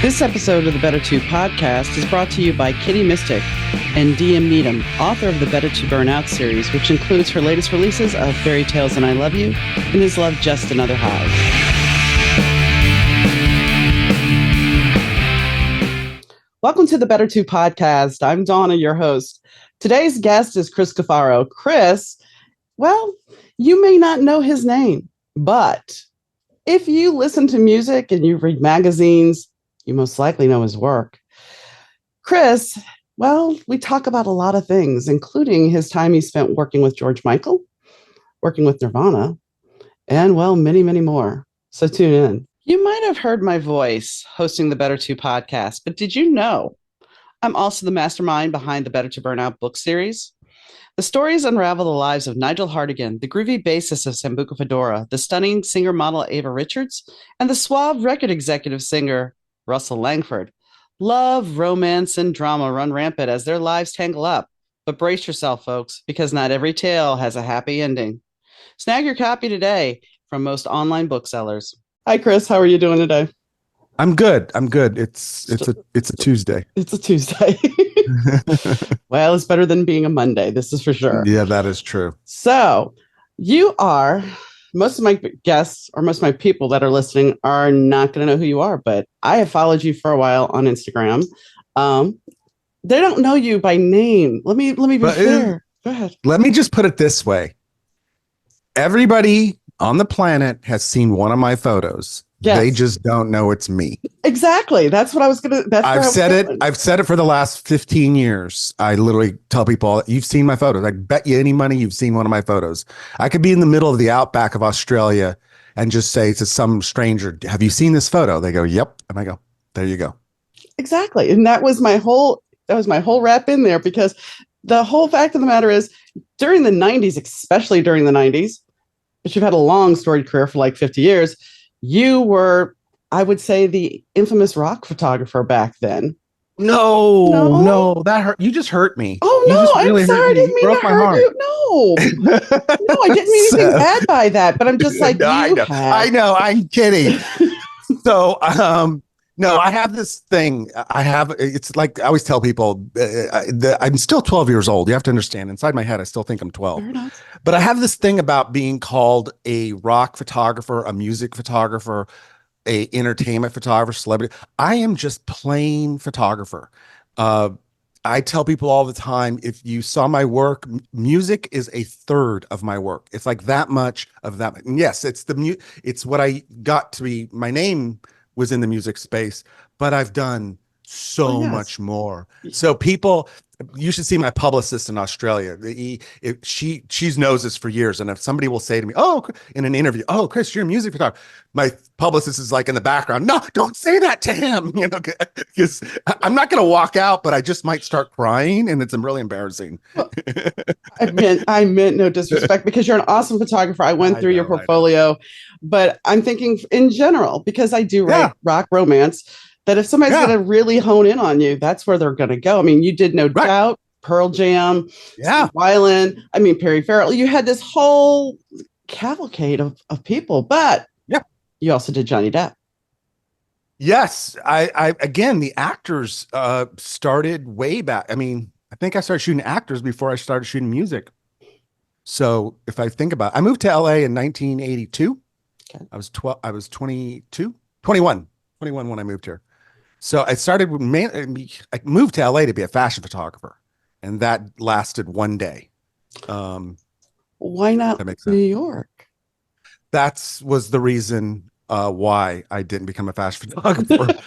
This episode of the Better To podcast is brought to you by Kitty Mystic and DM Needham, author of the Better To Burnout series, which includes her latest releases of Fairy Tales and I Love You and Is Love Just Another High. Welcome to the Better To podcast. I'm Donna, your host. Today's guest is Chris Cuffaro. Chris, well, you may not know his name, but if you listen to music and you read magazines, you most likely know his work. Chris, well, we talk about a lot of things, including his time he spent working with George Michael, working with Nirvana, and, well, many, many more. So tune in. You might have heard my voice hosting the Better To podcast, but did you know I'm also the mastermind behind the Better To Burnout book series? The stories unravel the lives of Nigel Hartigan, the groovy bassist of Sambuca Fedora, the stunning singer-model Ava Richards, and the suave record executive singer Russell Langford. Love, romance, and drama run rampant as their lives tangle up. But brace yourself, folks, because not every tale has a happy ending. Snag your copy today from most online booksellers. Hi, Chris. How are you doing today? I'm good. It's a Tuesday. It's a Tuesday. Well, it's better than being a Monday. This is for sure. Yeah, that is true. So you are... Most of my guests or most of my people that are listening are not going to know who you are, but I have followed you for a while on Instagram. They don't know you by name. Let me be fair. Go ahead. Let me just put it this way. Everybody on the planet has seen one of my photos. Yes. They just don't know it's me. Exactly. That's what I was going to. I've said it for the last 15 years. I literally tell people, you've seen my photos. I bet you any money you've seen one of my photos. I could be in the middle of the outback of Australia and just say to some stranger, have you seen this photo? They go, yep. And I go, there you go. Exactly. And that was my whole wrap in there, because the whole fact of the matter is during the 90s, especially during the 90s, but you've had a long storied career for like 50 years. You were, I would say, the infamous rock photographer back then. No, that hurt. You just hurt me. Oh, you no, I'm sorry. I didn't mean to hurt you. No, I didn't mean anything bad by that, but I'm just like, I know, I'm kidding. So, no, I have this thing. It's like I always tell people, I'm still 12 years old. You have to understand, inside my head, I still think I'm 12. But I have this thing about being called a rock photographer, a music photographer, a entertainment photographer, celebrity. I am just plain photographer. I tell people all the time, if you saw my work, music is a third of my work. It's like that much of that. And yes, it's what I got to be. My name was in the music space, but I've done so much more. So people, you should see my publicist in Australia. She's knows this for years. And if somebody will say to me, oh, in an interview, oh, Chris, you're a music photographer. My publicist is like in the background. No, don't say that to him. You know, because I'm not going to walk out, but I just might start crying, and it's really embarrassing. I meant no disrespect, because you're an awesome photographer. I went through your portfolio, but I'm thinking in general, because I do write rock romance, that if somebody's going to really hone in on you, that's where they're going to go. I mean, you did No Doubt, Pearl Jam, Weiland, Perry Farrell. You had this whole cavalcade of people, but you also did Johnny Depp. Yes. I again, the actors started way back. I mean, I think I started shooting actors before I started shooting music. So if I think about it, I moved to LA in 1982. Okay. I was 21 when I moved here. So I I moved to LA to be a fashion photographer, and that lasted one day. Why not New York? That was the reason why I didn't become a fashion photographer.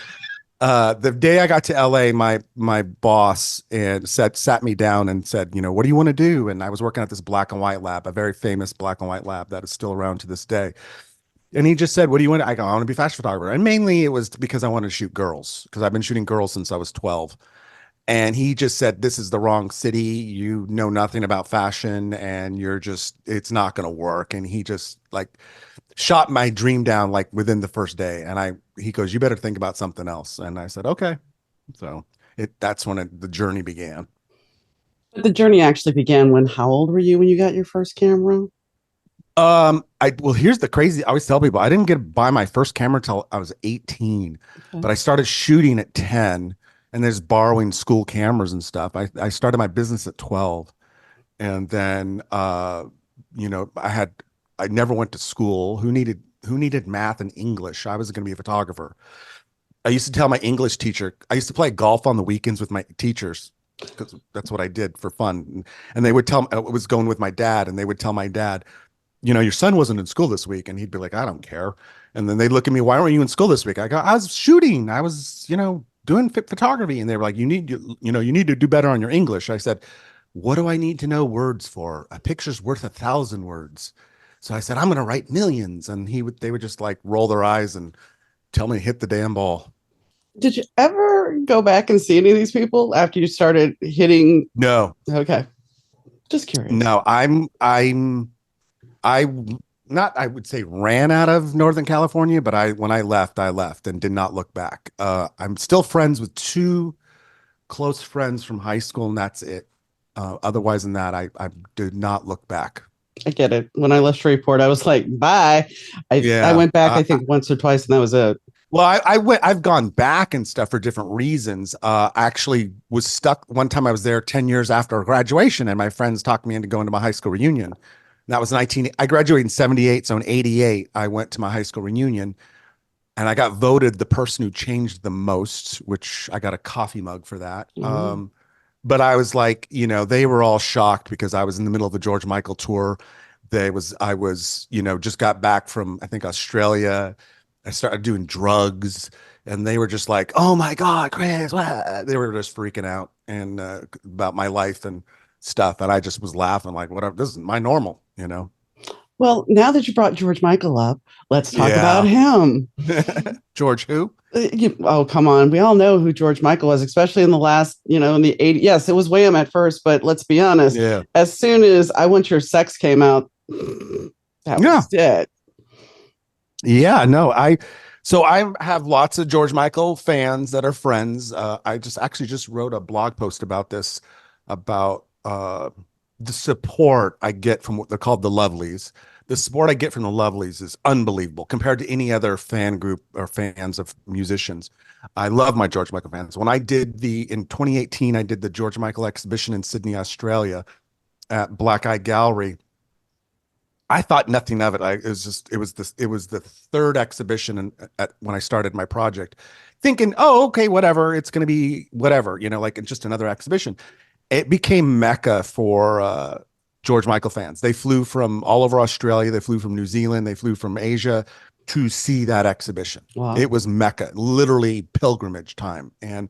The day I got to LA, my boss sat me down and said, what do you want to do? And I was working at this black and white lab, a very famous black and white lab that is still around to this day. And he just said, what do you want? I go, I want to be a fashion photographer. And mainly it was because I wanted to shoot girls, because I've been shooting girls since I was 12. And he just said, this is the wrong city. You know nothing about fashion, and it's not going to work. And he just shot my dream down within the first day. And he goes, you better think about something else. And I said, okay. So that's when the journey began. But the journey actually began how old were you when you got your first camera? Here's the crazy. I always tell people I didn't get to buy my first camera till I was 18, Okay. but I started shooting at 10 and there's borrowing school cameras and stuff. I started my business at 12. And then I never went to school. Who needed math and English? I was going to be a photographer. I used to tell my English teacher, I used to play golf on the weekends with my teachers because that's what I did for fun. And they would tell me, I was going with my dad, and they would tell my dad, your son wasn't in school this week. And he'd be like, I don't care. And then they'd look at me, why weren't you in school this week? I go, I was shooting. I was, doing photography. And they were like, you need to do better on your English. I said, what do I need to know words for? A picture's worth 1,000 words. So I said, I'm going to write millions. And they would just like roll their eyes and tell me to hit the damn ball. Did you ever go back and see any of these people after you started hitting? No, Okay. Just curious. no, I not, I would say ran out of Northern California, but when I left and did not look back. I'm still friends with two close friends from high school, and that's it. Otherwise than that, I did not look back. I get it. When I left Shreveport, I was like, bye. I Yeah. went back, I think, once or twice, and that was it. Well, I've gone back and stuff for different reasons. I actually was stuck one time. I was there 10 years after graduation, and my friends talked me into going to my high school reunion. And that was I graduated in 78. So in 88, I went to my high school reunion, and I got voted the person who changed the most, which I got a coffee mug for that. Mhm. But I was like, they were all shocked because I was in the middle of the George Michael tour. I was, just got back from, I think, Australia. I started doing drugs, and they were just like, "Oh my God, Chris!" What? They were just freaking out and about my life and stuff, and I just was laughing like, "Whatever, this is my normal." Well, now that you brought George Michael up, let's talk about Yeah. him. George who? Oh, come on. We all know who George Michael was, especially in the last, in the 80s. Yes, it was Wham at first, but let's be honest. Yeah. As soon as I Want Your Sex came out, that Yeah. was it. Yeah. No, so I have lots of George Michael fans that are friends. I just wrote a blog post about this, about the support I get from what they're called the Lovelies. The support I get from the Lovelies is unbelievable compared to any other fan group or fans of musicians. I love my George Michael fans. When I did in 2018, I did the George Michael exhibition in Sydney, Australia at Black Eye Gallery. I thought nothing of it. It was the third exhibition when I started my project, thinking, oh, okay, whatever. It's going to be whatever, like just another exhibition. It became Mecca for George Michael fans. They flew from all over Australia. They flew from New Zealand. They flew from Asia to see that exhibition. Wow. It was Mecca, literally pilgrimage time. And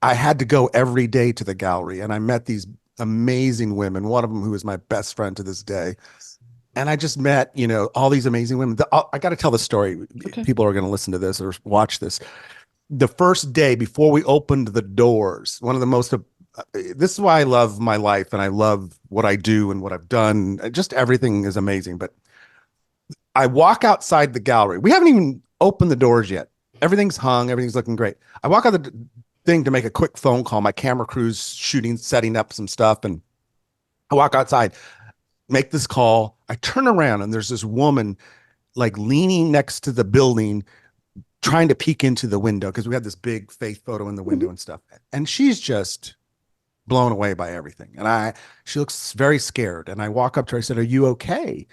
I had to go every day to the gallery, and I met these amazing women. One of them who is my best friend to this day, and I just met, all these amazing women. I got to tell the story. Okay. People are going to listen to this or watch this. The first day before we opened the doors, one of the most, this is why I love my life and I love what I do and what I've done. Just everything is amazing. But I walk outside the gallery. We haven't even opened the doors yet. Everything's hung. Everything's looking great. I walk out the thing to make a quick phone call. My camera crew's shooting, setting up some stuff. And I walk outside, make this call. I turn around, and there's this woman like leaning next to the building, trying to peek into the window because we had this big faith photo in the window and stuff. And she's just blown away by everything. And she looks very scared. And I walk up to her. I said, "Are you okay?"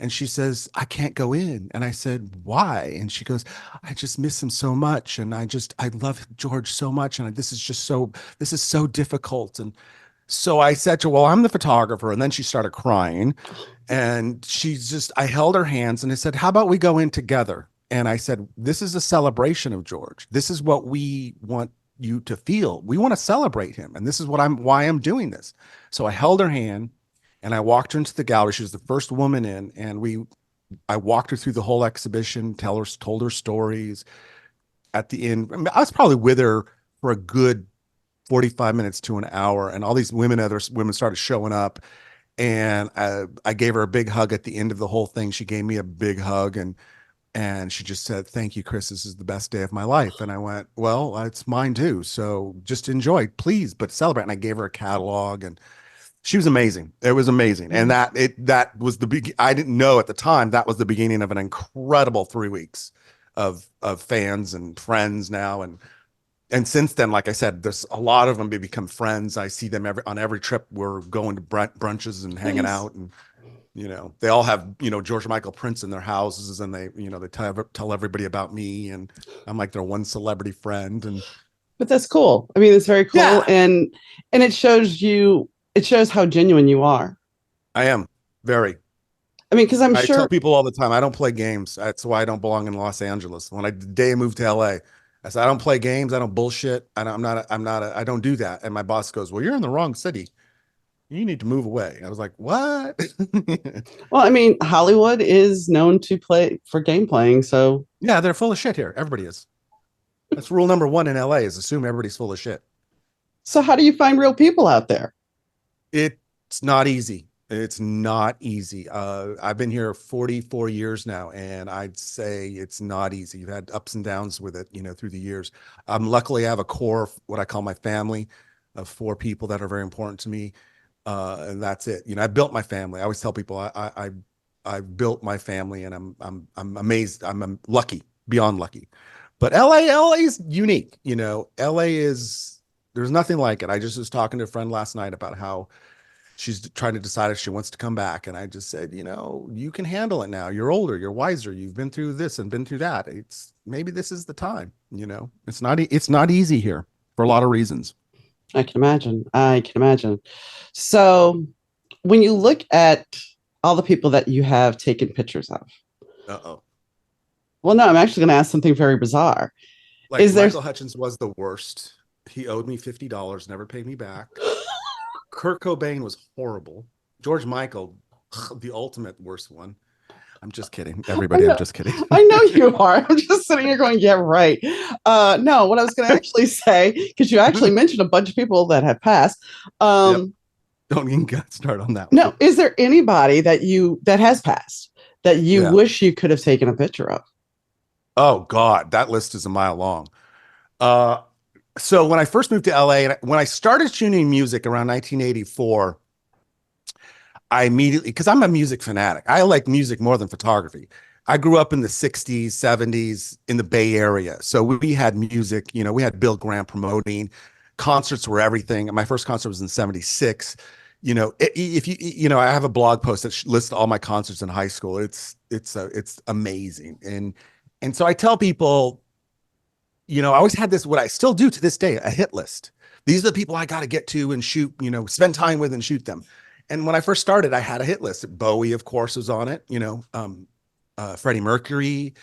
And she says, "I can't go in." And I said, "Why?" And she goes, "I just miss him so much. And I love George so much. And this is so difficult." And so I said to her, "Well, I'm the photographer." And then she started crying, and I held her hands and I said, "How about we go in together?" And I said, "This is a celebration of George. This is what we want you to feel. We want to celebrate him. And this is why I'm doing this." So I held her hand and I walked her into the gallery. She was the first woman in, and I walked her through the whole exhibition, told her stories. At the end, I was probably with her for a good 45 minutes to an hour, and all these other women started showing up, and I gave her a big hug at the end of the whole thing. She gave me a big hug, and she just said, "Thank you, Chris. This is the best day of my life." And I went, "Well, it's mine too. So just enjoy, please, but celebrate." And I gave her a catalog, and She was amazing. It was amazing. And that was I didn't know at the time that was the beginning of an incredible 3 weeks of fans and friends now. And since then, like I said, there's a lot of them become friends. I see them on every trip. We're going to brunches and hanging Nice. out, and they all have George Michael prints in their houses, and they tell everybody about me, and I'm like their one celebrity friend. And But that's cool. I mean, it's very cool, yeah, and it shows how genuine you are. I am very. I mean, because I'm I tell sure. people all the time, I don't play games. That's why I don't belong in Los Angeles. The day I moved to LA, I said, I don't play games. I don't bullshit. I don't do that. And my boss goes, well, you're in the wrong city. You need to move away. I was like, what? Well, I mean, Hollywood is known to play for game playing, so Yeah, they're full of shit here. Everybody is. That's rule number one in LA is assume everybody's full of shit. how do you find real people out there? It's not easy. It's not easy. I've been here 44 years now, and I'd say it's not easy. You've had ups and downs with it, through the years. Luckily, I have a core of what I call my family of 4 people that are very important to me, and that's it. I built my family. I always tell people I built my family, and I'm amazed. I'm lucky, beyond lucky. But LA is unique. LA is there's nothing like it. I just was talking to a friend last night about how she's trying to decide if she wants to come back. And I just said, you can handle it now. You're older, you're wiser. You've been through this and been through that. Maybe this is the time, it's not easy here for a lot of reasons. I can imagine. I can imagine. So, when you look at all the people that you have taken pictures of, Uh-oh. well, no, I'm actually going to ask something very bizarre. Like Is there? Michael Hutchins was the worst. He owed me $50, never paid me back. Kurt Cobain was horrible. George Michael, the ultimate worst one. I'm just kidding. Everybody, I'm just kidding. I know you are. I'm just sitting here going, yeah, right. No, what I was going to actually say, because you actually mentioned a bunch of people that have passed. Yep. Don't even get started on that one. No, is there anybody that has passed that you wish you could have taken a picture of? Oh God, that list is a mile long. So when I first moved to LA, and when I started tuning music around 1984, I immediately, because I'm a music fanatic, I like music more than photography. I grew up in the 60s, 70s in the Bay Area. So we had music, we had Bill Graham promoting, concerts were everything. My first concert was in 76. If I have a blog post that lists all my concerts in high school. It's amazing. And so I tell people, I always had this, what I still do to this day, a hit list. These are the people I got to get to and shoot, spend time with and shoot them. And when I first started, I had a hit list. Bowie, of course, was on it. Freddie Mercury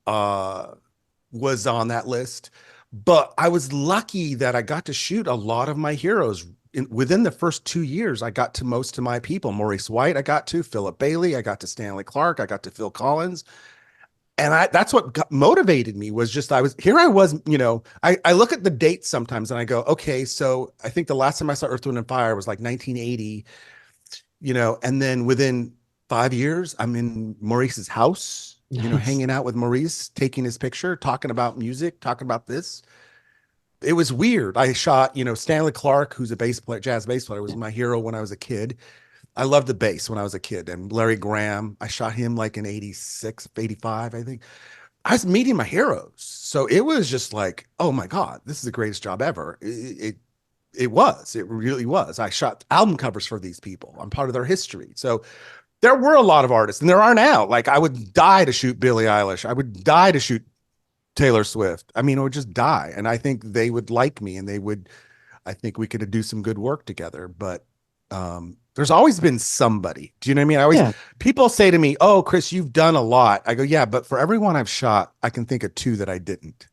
was on that list. But I was lucky that I got to shoot a lot of my heroes. Within the first 2 years, I got to most of my people. Maurice White, I got to. Philip Bailey, I got to. Stanley Clarke, I got to. Phil Collins. And that's what motivated me was just, I was, I look at the dates sometimes and I go, okay, so I think the last time I saw Earth, Wind and Fire was like 1980, and then within 5 years, I'm in Maurice's house, hanging out with Maurice, taking his picture, talking about music, talking about this. It was weird. I shot, Stanley Clarke, who's a bass player, jazz bass player, was my hero when I was a kid. I loved the bass when I was a kid. And Larry Graham, I shot him like in 86, 85, I think. I was meeting my heroes. So it was just like, oh my God, this is the greatest job ever. It really was. I shot album covers for these people. I'm part of their history. So there were a lot of artists, and there are now. Like I would die to shoot Billie Eilish. I would die to shoot Taylor Swift. I mean, I would just die. And I think they would like me, and I think we could do some good work together. But there's always been somebody. Do you know what I mean? People say to me, oh, Chris, you've done a lot. I go, yeah, but for everyone I've shot, I can think of 2 that I didn't.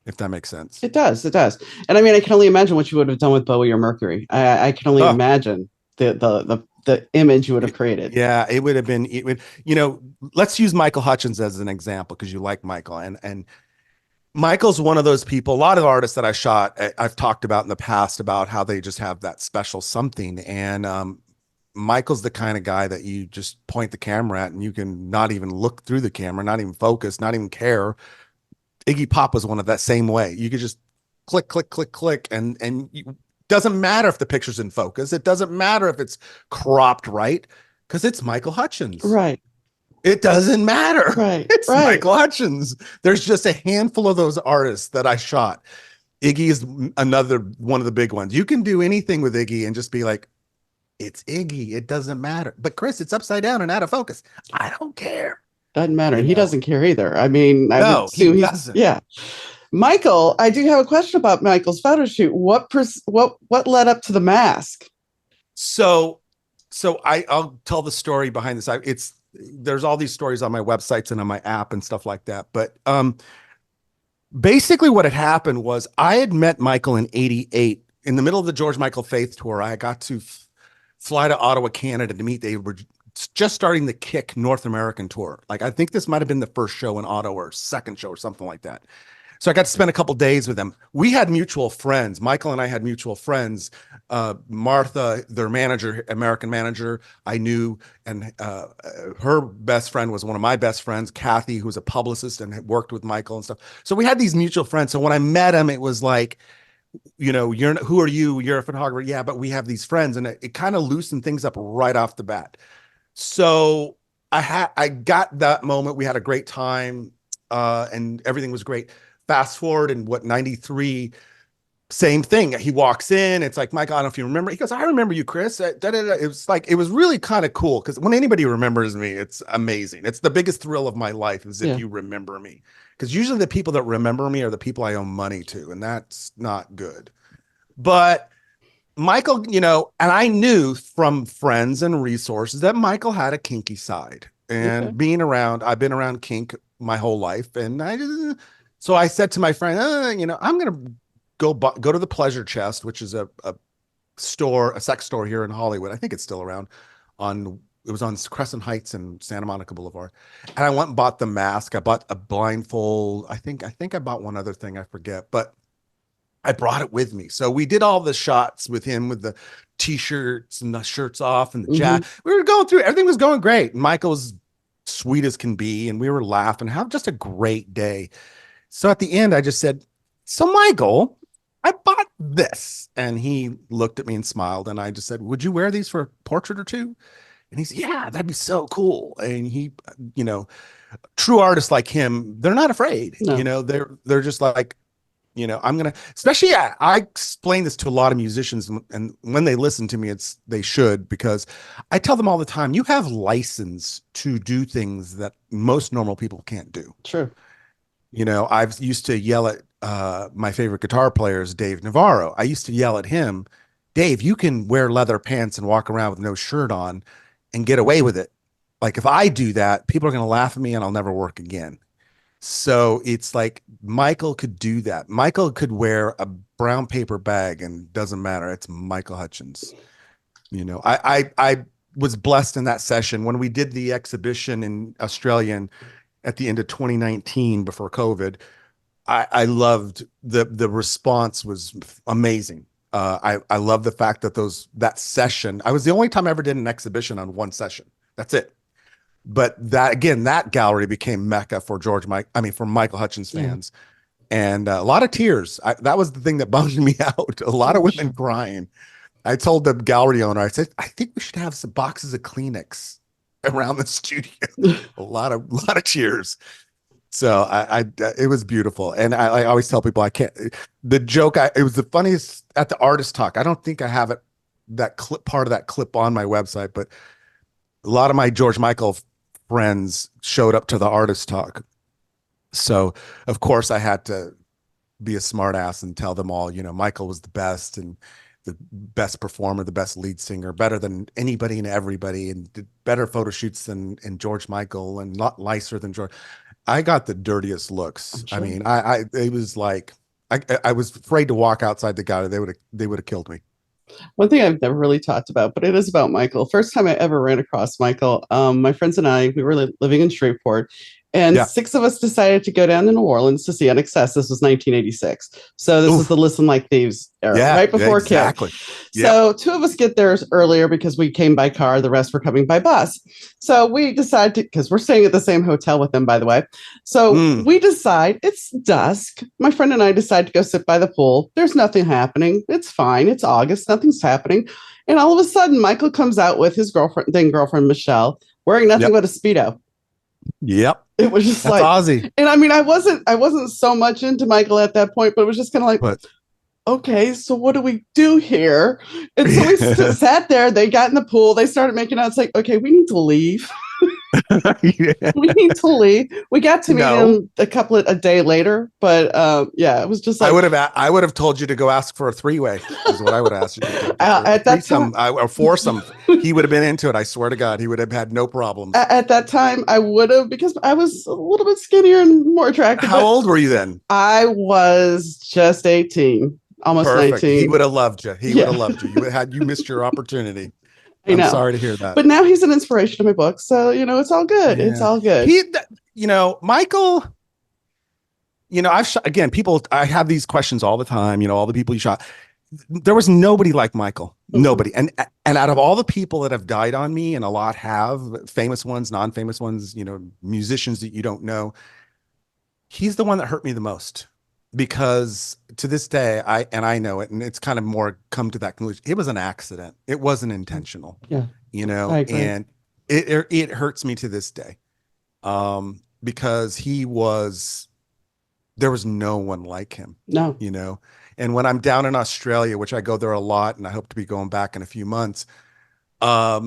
If that makes sense. It does. It does. And I mean, I can only imagine what you would have done with Bowie or Mercury. I can only imagine the image you would have created. Yeah, it would have been, let's use Michael Hutchins as an example because you like Michael. And Michael's one of those people, a lot of artists that I shot, I've talked about in the past about how they just have that special something. And Michael's the kind of guy that you just point the camera at and you can not even look through the camera, not even focus, not even care. Iggy Pop was one of that same way. You could just click, click, click, click. And Doesn't matter if the picture's in focus. It doesn't matter if it's cropped right, because it's Michael Hutchence. Right. It doesn't matter. Right. It's right. Michael Hutchence. There's just a handful of those artists that I shot. Iggy is another one of the big ones. You can do anything with Iggy and just be like, it's Iggy. It doesn't matter. But Chris, it's upside down and out of focus. I don't care. Doesn't matter. And he doesn't care either. I mean, no, he doesn't. Yeah. Michael, I do have a question about Michael's photo shoot. What led up to the mask? So I'll tell the story behind this. There's all these stories on my websites and on my app and stuff like that. But basically what had happened was I had met Michael in '88 in the middle of the George Michael Faith tour. I got to fly to Ottawa, Canada to meet. They were just starting the Kick North American tour. Like, I think this might have been the first show in Ottawa or second show or something like that. So I got to spend a couple days with them. We had mutual friends. Michael and I had mutual friends. Martha, their manager, American manager, I knew, and her best friend was one of my best friends, Kathy, who was a publicist and had worked with Michael and stuff. So we had these mutual friends. So when I met him, it was like, who are you? You're a photographer. Yeah, but we have these friends, and it kind of loosened things up right off the bat. So I got that moment. We had a great time, and everything was great. Fast forward in 93, same thing. He walks in. It's like, Mike, I don't know if you remember. He goes, I remember you, Chris. It was like, it was really kind of cool, because when anybody remembers me, it's amazing. It's the biggest thrill of my life is if you remember me, because usually the people that remember me are the people I owe money to, and that's not good. But Michael, and I knew from friends and resources that Michael had a kinky side, and I've been around kink my whole life, and so I said to my friend, I'm going to go to the Pleasure Chest, which is a sex store here in Hollywood. I think it's still around. It was on Crescent Heights and Santa Monica Boulevard. And I went and bought the mask. I bought a blindfold. I think I bought one other thing, I forget, but I brought it with me. So we did all the shots with him with the t-shirts and the shirts off and the jacket. We were going through, everything was going great. Michael was sweet as can be, and we were laughing, have just a great day. So at the end, I just said, so Michael, I bought this. And he looked at me and smiled. And I just said, would you wear these for a portrait or two? And he said, yeah, that'd be so cool. And he, true artists like him, they're not afraid. No. They're just like, I'm going to, especially, I explain this to a lot of musicians, and when they listen to me, they should, because I tell them all the time, you have license to do things that most normal people can't do. True. I've used to yell at my favorite guitar player is Dave Navarro. I used to yell at him, Dave, you can wear leather pants and walk around with no shirt on and get away with it. Like, if I do that, people are going to laugh at me and I'll never work again. So it's like Michael could do that. Michael could wear a brown paper bag and doesn't matter. It's Michael Hutchence. I was blessed in that session when we did the exhibition in Australia at the end of 2019 before COVID. I loved the response was amazing. I love the fact that that session, I was the only time I ever did an exhibition on one session. That's it. But that gallery became Mecca for for Michael Hutchence fans. And a lot of tears. That was the thing that bummed me out. A lot of women crying. I told the gallery owner, I said, I think we should have some boxes of Kleenex around the studio. a lot of cheers. So it was beautiful. And I always tell people, the joke, it was the funniest at the artist talk. I don't think I have part of that clip on my website, but a lot of my George Michael friends showed up to the artist talk. So of course I had to be a smart ass and tell them all, Michael was the best and the best performer, the best lead singer, better than anybody and everybody, and did better photo shoots than George Michael, and not nicer than George. I got the dirtiest looks. Sure. I mean, it was like, I was afraid to walk outside the gallery. They would have killed me. One thing I've never really talked about, but it is about Michael. First time I ever ran across Michael, my friends and I, we were living in Shreveport, And Yeah. 6 of us decided to go down to New Orleans to see NXS. This was 1986. So this is Oof. the Listen Like Thieves era, Yeah. right Yeah, before Kill. exactly. Yep. So 2 of us get there earlier because we came by car. The rest were coming by bus. So we decided to, because we're staying at the same hotel with them, by the way. So we decide it's dusk. My friend and I decide to go sit by the pool. There's nothing happening. It's fine. It's August. Nothing's happening. And all of a sudden, Michael comes out with his girlfriend, Michelle, wearing nothing but a Speedo. Yep. It was just That's like Ozzy. And I mean, I wasn't so much into Michael at that point, but it was just kind of like, But okay, so what do we do here? And so we sat there, they got in the pool, they started making out. It's like, okay, we need to leave. We need to leave. We got to meet him a day later, but yeah, it was just like I would have told you to go ask for a 3-way is what I would ask you to do. At that time, or foursome. He would have been into it. I swear to God, he would have had no problems. At that time, I would have, because I was a little bit skinnier and more attractive. How old were you then? I was just 18, almost Perfect. 19. He would have loved you. He would have loved you. You missed your opportunity. I'm sorry to hear that. But now he's an inspiration to my book. So, it's all good. Yeah. It's all good. Michael, I've shot, again, I have these questions all the time, all the people you shot. There was nobody like Michael. Mm-hmm. Nobody. And out of all the people that have died on me, and a lot have, famous ones, non-famous ones, musicians that you don't know, he's the one that hurt me the most. Because to this day, I know it, and it's kind of more come to that conclusion. It was an accident. It wasn't intentional. Yeah, and it hurts me to this day, because there was no one like him. No, and when I'm down in Australia, which I go there a lot, and I hope to be going back in a few months, I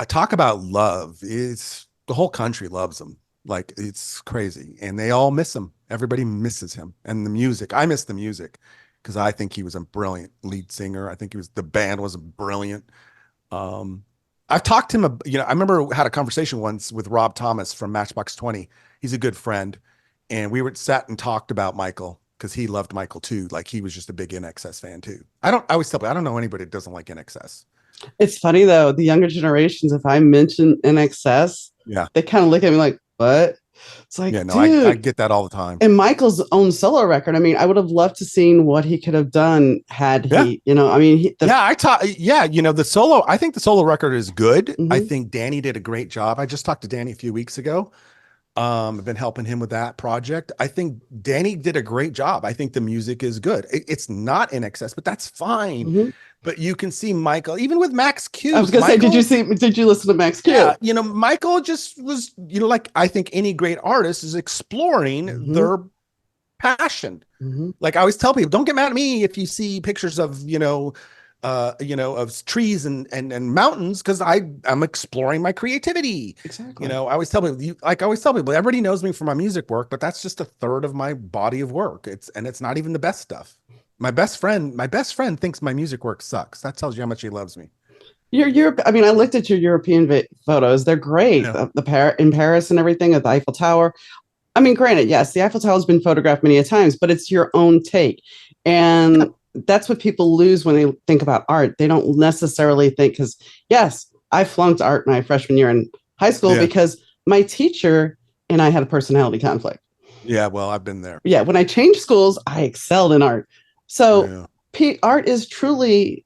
talk about love. It's the whole country loves him. Like, it's crazy, and they all miss him. Everybody misses him, and the music. I miss the music because I think he was a brilliant lead singer. I think the band was brilliant. I've talked to him. I remember had a conversation once with Rob Thomas from Matchbox 20. He's a good friend, and we sat and talked about Michael because he loved Michael too. Like, he was just a big NXS fan too. I always tell people, I don't know anybody that doesn't like NXS. It's funny though, the younger generations, if I mention NXS, they kind of look at me like, what? It's like, dude. I get that all the time. And Michael's own solo record, I mean, I would have loved to seen what he could have done had he, the solo, I think the solo record is good. Mm-hmm. I think Danny did a great job. I just talked to Danny a few weeks ago. I've been helping him with that project. I think Danny did a great job. I think the music is good. It's not NXS, but that's fine. Mm-hmm. But you can see Michael, even with Max Q. I was going to say, did you listen to Max Q? Yeah, Michael just was, like I think any great artist is exploring their passion. Mm-hmm. Like, I always tell people, don't get mad at me if you see pictures of, of trees and mountains, because I'm exploring my creativity. Exactly. I always tell people, everybody knows me for my music work, but that's just a third of my body of work. It's not even the best stuff. My best friend thinks my music work sucks. That tells you how much he loves me. I looked at your European photos. They're great. Yeah. In Paris and everything at the Eiffel Tower. I mean, granted, yes, the Eiffel Tower has been photographed many a times, but it's your own take. And that's what people lose when they think about art. They don't necessarily think, because yes, I flunked art my freshman year in high school because my teacher and I had a personality conflict. Yeah, well, I've been there. Yeah, when I changed schools, I excelled in art. So art is truly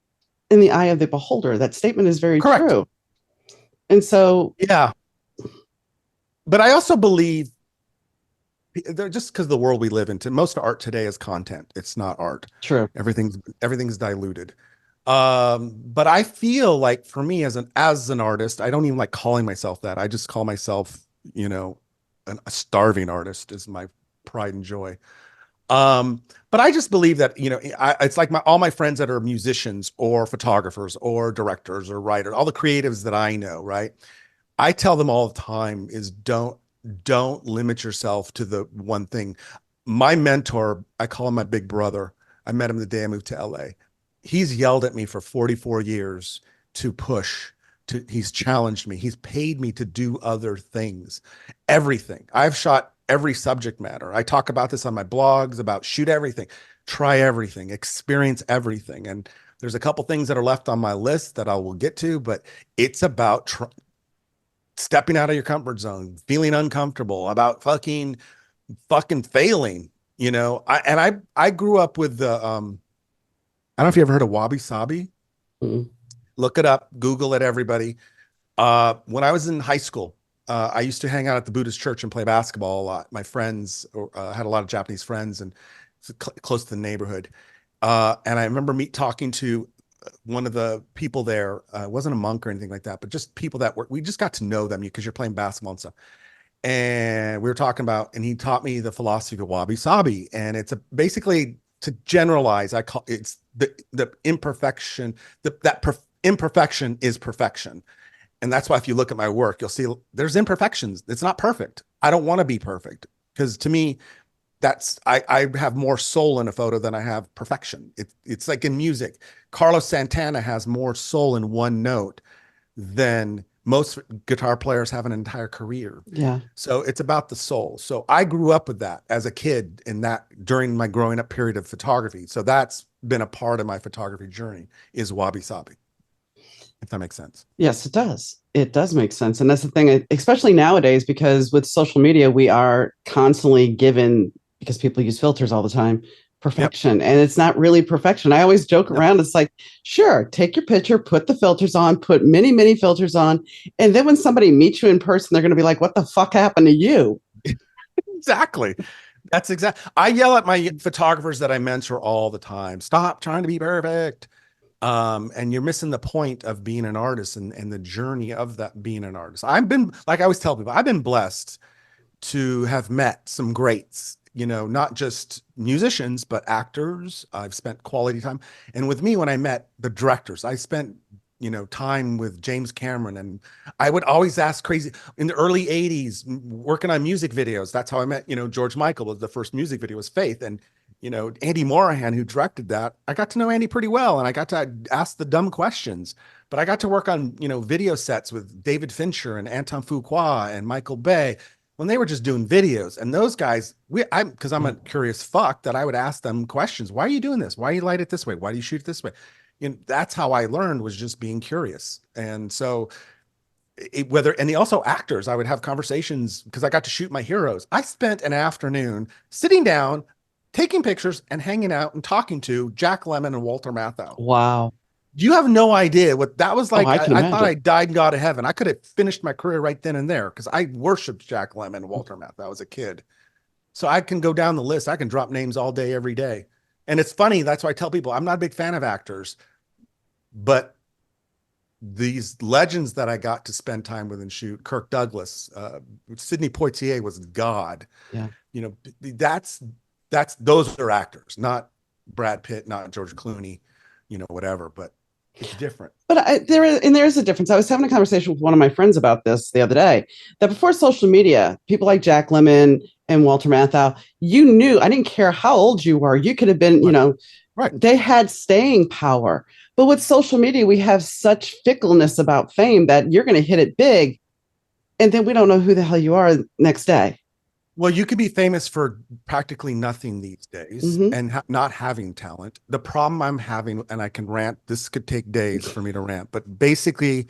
in the eye of the beholder. That statement is very true. And so, yeah. But I also believe, just because the world we live in, most art today is content. It's not art. True. Everything's diluted. But I feel like, for me as an artist, I don't even like calling myself that. I just call myself, a starving artist is my pride and joy. But I just believe that, it's like all my friends that are musicians or photographers or directors or writers, all the creatives that I know, right? I tell them all the time is don't limit yourself to the one thing. My mentor, I call him my big brother. I met him the day I moved to LA. He's yelled at me for 44 years to push. He's challenged me. He's paid me to do other things. Everything. I've shot every subject matter. I talk about this on my blogs, about shoot everything, try everything, experience everything. And there's a couple things that are left on my list that I will get to, but it's about stepping out of your comfort zone, feeling uncomfortable about fucking failing, you know. I grew up with the I don't know if you ever heard of wabi sabi. Mm. Look it up, Google it, everybody. When I was in high school, I used to hang out at the Buddhist church and play basketball a lot. My friends had a lot of Japanese friends, and close to the neighborhood. And I remember me talking to one of the people there. It wasn't a monk or anything like that, but just people that we just got to know them because you're playing basketball and stuff. And we were talking about, and he taught me the philosophy of wabi sabi, and it's basically, to generalize, I call it's the imperfection, imperfection is perfection. And that's why if you look at my work, you'll see there's imperfections. It's not perfect. I don't want to be perfect, because to me, I have more soul in a photo than I have perfection. It's like in music. Carlos Santana has more soul in one note than most guitar players have an entire career. Yeah. So it's about the soul. So I grew up with that as a kid, in that during my growing up period of photography. So that's been a part of my photography journey, is wabi sabi, if that makes sense. Yes, it does. It does make sense. And that's the thing, especially nowadays, because with social media, we are constantly given, because people use filters all the time, perfection. Yep. And it's not really perfection. I always joke around. It's like, sure, take your picture, put the filters on, put many, many filters on. And then when somebody meets you in person, they're going to be like, what the fuck happened to you? Exactly. That's exactly. I yell at my photographers that I mentor all the time. Stop trying to be perfect. And you're missing the point of being an artist, and the journey of that being an artist. I've been, like I always tell people, I've been blessed to have met some greats, you know, not just musicians, but actors. I've spent quality time. And with me, when I met the directors, I spent, you know, time with James Cameron, and I would always ask crazy in the early 80s, working on music videos. That's how I met, you know, George Michael. Was the first music video was Faith. And you know, Andy Morahan, who directed that, I got to know Andy pretty well, and I got to ask the dumb questions. But I got to work on, you know, video sets with David Fincher and Anton Fuqua and Michael Bay when they were just doing videos. And those guys, because I'm a curious fuck, that I would ask them questions. Why are you doing this? Why do you light it this way? Why do you shoot it this way? You know, that's how I learned, was just being curious. And so and also actors, I would have conversations because I got to shoot my heroes. I spent an afternoon sitting down, taking pictures and hanging out and talking to Jack Lemmon and Walter Matthau. Wow. You have no idea what that was like. I thought I died and got to heaven. I could have finished my career right then and there, because I worshiped Jack Lemmon and Walter Matthau as a kid. So I can go down the list. I can drop names all day, every day. And it's funny. That's why I tell people I'm not a big fan of actors, but these legends that I got to spend time with and shoot, Kirk Douglas, Sidney Poitier was God. Yeah. You know, those are actors, not Brad Pitt, not George Clooney, you know, whatever, but it's different. But there is a difference. I was having a conversation with one of my friends about this the other day, that before social media, people like Jack Lemmon and Walter Matthau, you knew, I didn't care how old you were. You could have been, you know, they had staying power. But with social media, we have such fickleness about fame that you're going to hit it big, and then we don't know who the hell you are next day. Well, you could be famous for practically nothing these days, and not having talent. The problem I'm having, and I can rant, this could take days for me to rant, but basically,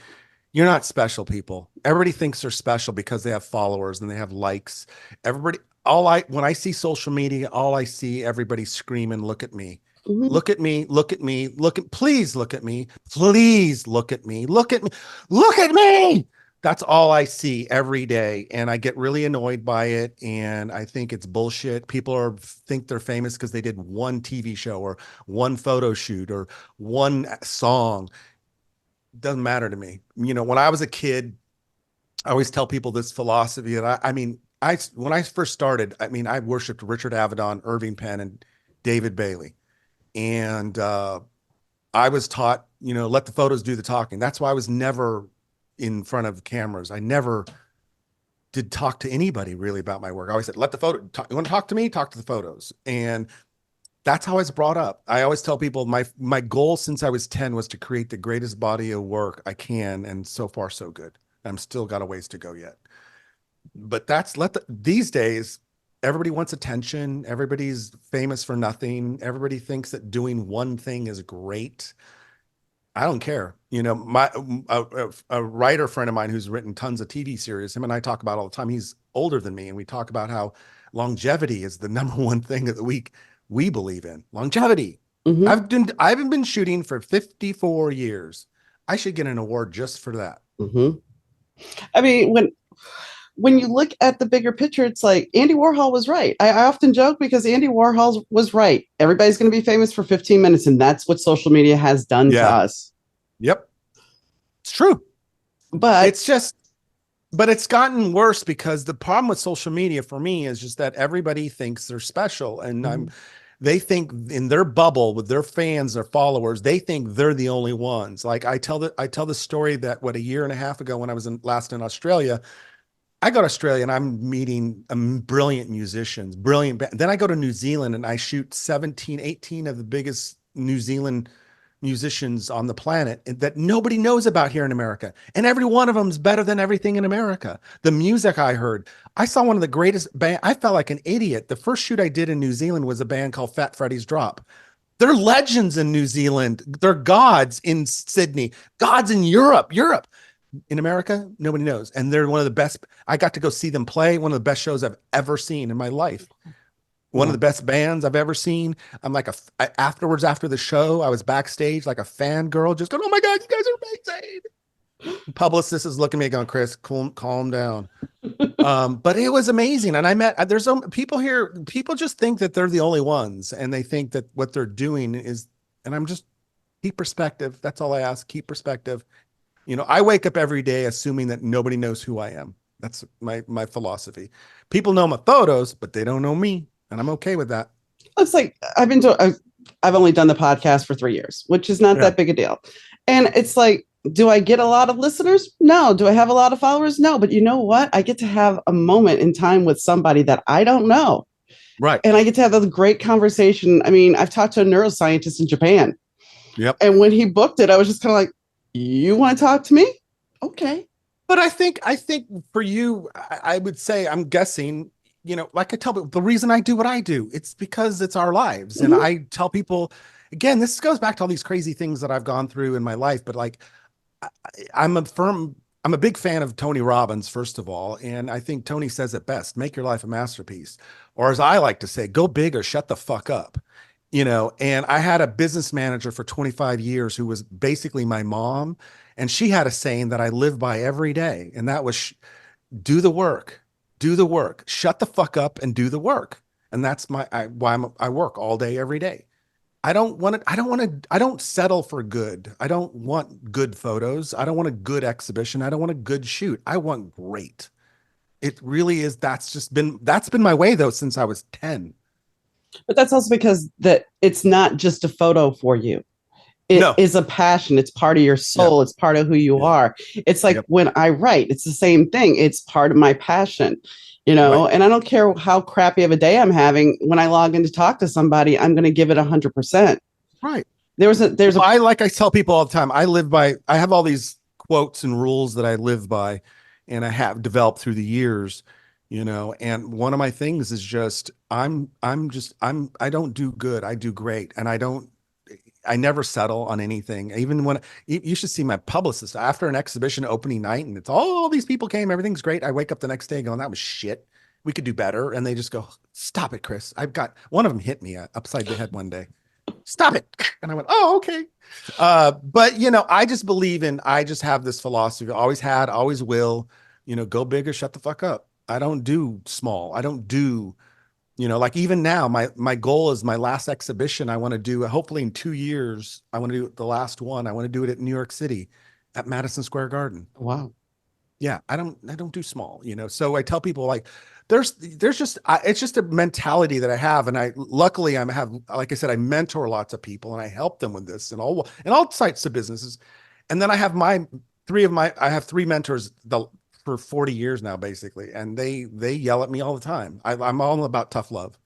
you're not special, people. Everybody thinks they're special because they have followers and they have likes. When I see social media, all I see, everybody screaming, look at me. Look at me, look at me, please look at me, please look at me, look at me, look at me. That's all I see every day. And I get really annoyed by it. And I think it's bullshit. People think they're famous because they did one TV show or one photo shoot or one song. Doesn't matter to me. You know, when I was a kid, I always tell people this philosophy that when I first started, I worshiped Richard Avedon, Irving Penn, and David Bailey. And I was taught, you know, let the photos do the talking. That's why I was never in front of cameras. I never did talk to anybody really about my work. I always said, let the photo talk. You want to talk to me? Talk to the photos. And that's how I was brought up. I always tell people my goal since I was 10 was to create the greatest body of work I can. And so far, so good. I'm still got a ways to go yet. But these days, everybody wants attention. Everybody's famous for nothing. Everybody thinks that doing one thing is great. I don't care. A writer friend of mine who's written tons of TV series, him and I talk about all the time. He's older than me, and we talk about how longevity is the number one thing that we believe in. Longevity. Mm-hmm. I haven't been shooting for 54 years. I should get an award just for that. Mm-hmm. I mean, when you look at the bigger picture, it's like Andy Warhol was right. I often joke because Andy Warhol was right. Everybody's going to be famous for 15 minutes, and that's what social media has done to us. Yep. It's true. But it's gotten worse because the problem with social media for me is just that everybody thinks they're special, and they think in their bubble with their fans, their followers, they think they're the only ones. Like I tell the story that a year and a half ago when I was last in Australia, I go to Australia and I'm meeting brilliant musicians, Then I go to New Zealand and I shoot 17, 18 of the biggest New Zealand musicians on the planet that nobody knows about here in America. And every one of them is better than everything in America. The music I heard, I saw one of the greatest band. I felt like an idiot. The first shoot I did in New Zealand was a band called Fat Freddy's Drop. They're legends in New Zealand. They're gods in Sydney, gods in Europe. In America, nobody knows. And they're one of the best. I got to go see them play. One of the best shows I've ever seen in my life. One of the best bands I've ever seen. I'm like afterwards, after the show, I was backstage like a fangirl, just going, "Oh my God, you guys are amazing." Publicist is looking at me going, "Chris, calm down." But it was amazing. And I met, there's some people here, people just think that they're the only ones. And they think that what they're doing is, and I'm just, keep perspective. That's all I ask. Keep perspective. I wake up every day assuming that nobody knows who I am. That's my philosophy. People know my photos, but they don't know me, and I'm okay with that. It's like I've only done the podcast for 3 years, which is not that big a deal. And it's like, do I get a lot of listeners? No. Do I have a lot of followers? No. But you know what? I get to have a moment in time with somebody that I don't know. Right. And I get to have a great conversation. I mean, I've talked to a neuroscientist in Japan. Yep. And when he booked it, I was just kind of like, you want to talk to me? Okay. But I think for you, I would say, I'm guessing, like I tell people, the reason I do what I do, it's because it's our lives. And I tell people, again, this goes back to all these crazy things that I've gone through in my life. But like, I'm a big fan of Tony Robbins, first of all. And I think Tony says it best: make your life a masterpiece. Or as I like to say, go big or shut the fuck up. And I had a business manager for 25 years who was basically my mom. And she had a saying that I live by every day. And that was, do the work, shut the fuck up and do the work. And that's why I work all day, every day. I don't settle for good. I don't want good photos. I don't want a good exhibition. I don't want a good shoot. I want great. It really is. That's been my way though, since I was 10. But that's also because that it's not just a photo for you. It is a passion. It's part of your soul. It's part of who you are. It's like when I write, it's the same thing. It's part of my passion, and I don't care how crappy of a day I'm having. When I log in to talk to somebody, I'm going to give it 100%. Right. I tell people all the time, I have all these quotes and rules that I live by, and I have developed through the years. And one of my things is just, I don't do good. I do great. And I never settle on anything. Even when you should see my publicist after an exhibition opening night and it's all these people came, everything's great. I wake up the next day going, that was shit. We could do better. And they just go, stop it, Chris. One of them hit me upside the head one day. Stop it. And I went, oh, okay. But I just I just have this philosophy. Always had, always will, go big or shut the fuck up. I don't do small. I don't do, like even now, my goal is my last exhibition. I want to do, hopefully in 2 years, I want to do the last one. I want to do it at New York City at Madison Square Garden. Wow. Yeah. I don't do small, so I tell people like, there's just, it's just a mentality that I have. And luckily like I said, I mentor lots of people and I help them with this and all types of businesses. And then I have I have 3 mentors for 40 years now, basically. And they yell at me all the time. I'm all about tough love.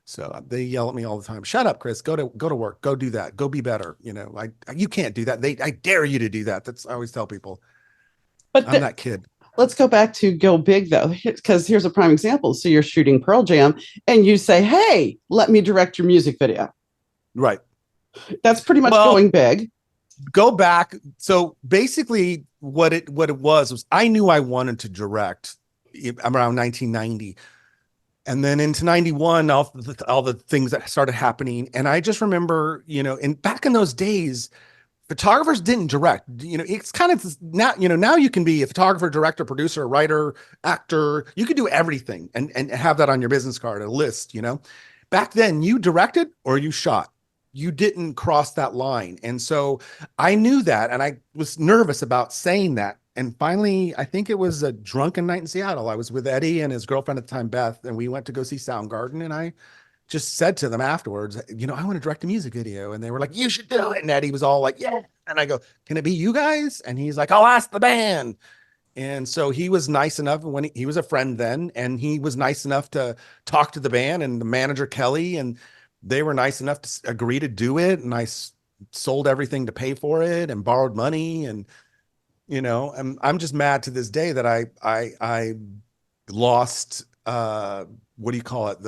So they yell at me all the time. Shut up, Chris, go to work, go do that, go be better. You can't do that. I dare you to do that. I always tell people, but I'm that kid. Let's go back to go big though, because here's a prime example. So you're shooting Pearl Jam and you say, hey, let me direct your music video. Right. That's pretty much going big. go back. So basically what it was I knew I wanted to direct around 1990. And then into 91, all the things that started happening. And I just remember, and back in those days, photographers didn't direct. It's kind of now, now you can be a photographer, director, producer, writer, actor. You could do everything and have that on your business card, a list. Back then you directed or you shot. You didn't cross that line. And so I knew that, and I was nervous about saying that. And finally, I think it was a drunken night in Seattle. I was with Eddie and his girlfriend at the time, Beth, and we went to go see Soundgarden. And I just said to them afterwards, I want to direct a music video. And they were like, you should do it. And Eddie was all like, yeah. And I go, can it be you guys? And he's like, I'll ask the band. And so he was nice enough when he was a friend then, and he was nice enough to talk to the band and the manager, Kelly, and they were nice enough to agree to do it. And I sold everything to pay for it and borrowed money. And, and I'm just mad to this day that I lost, what do you call it?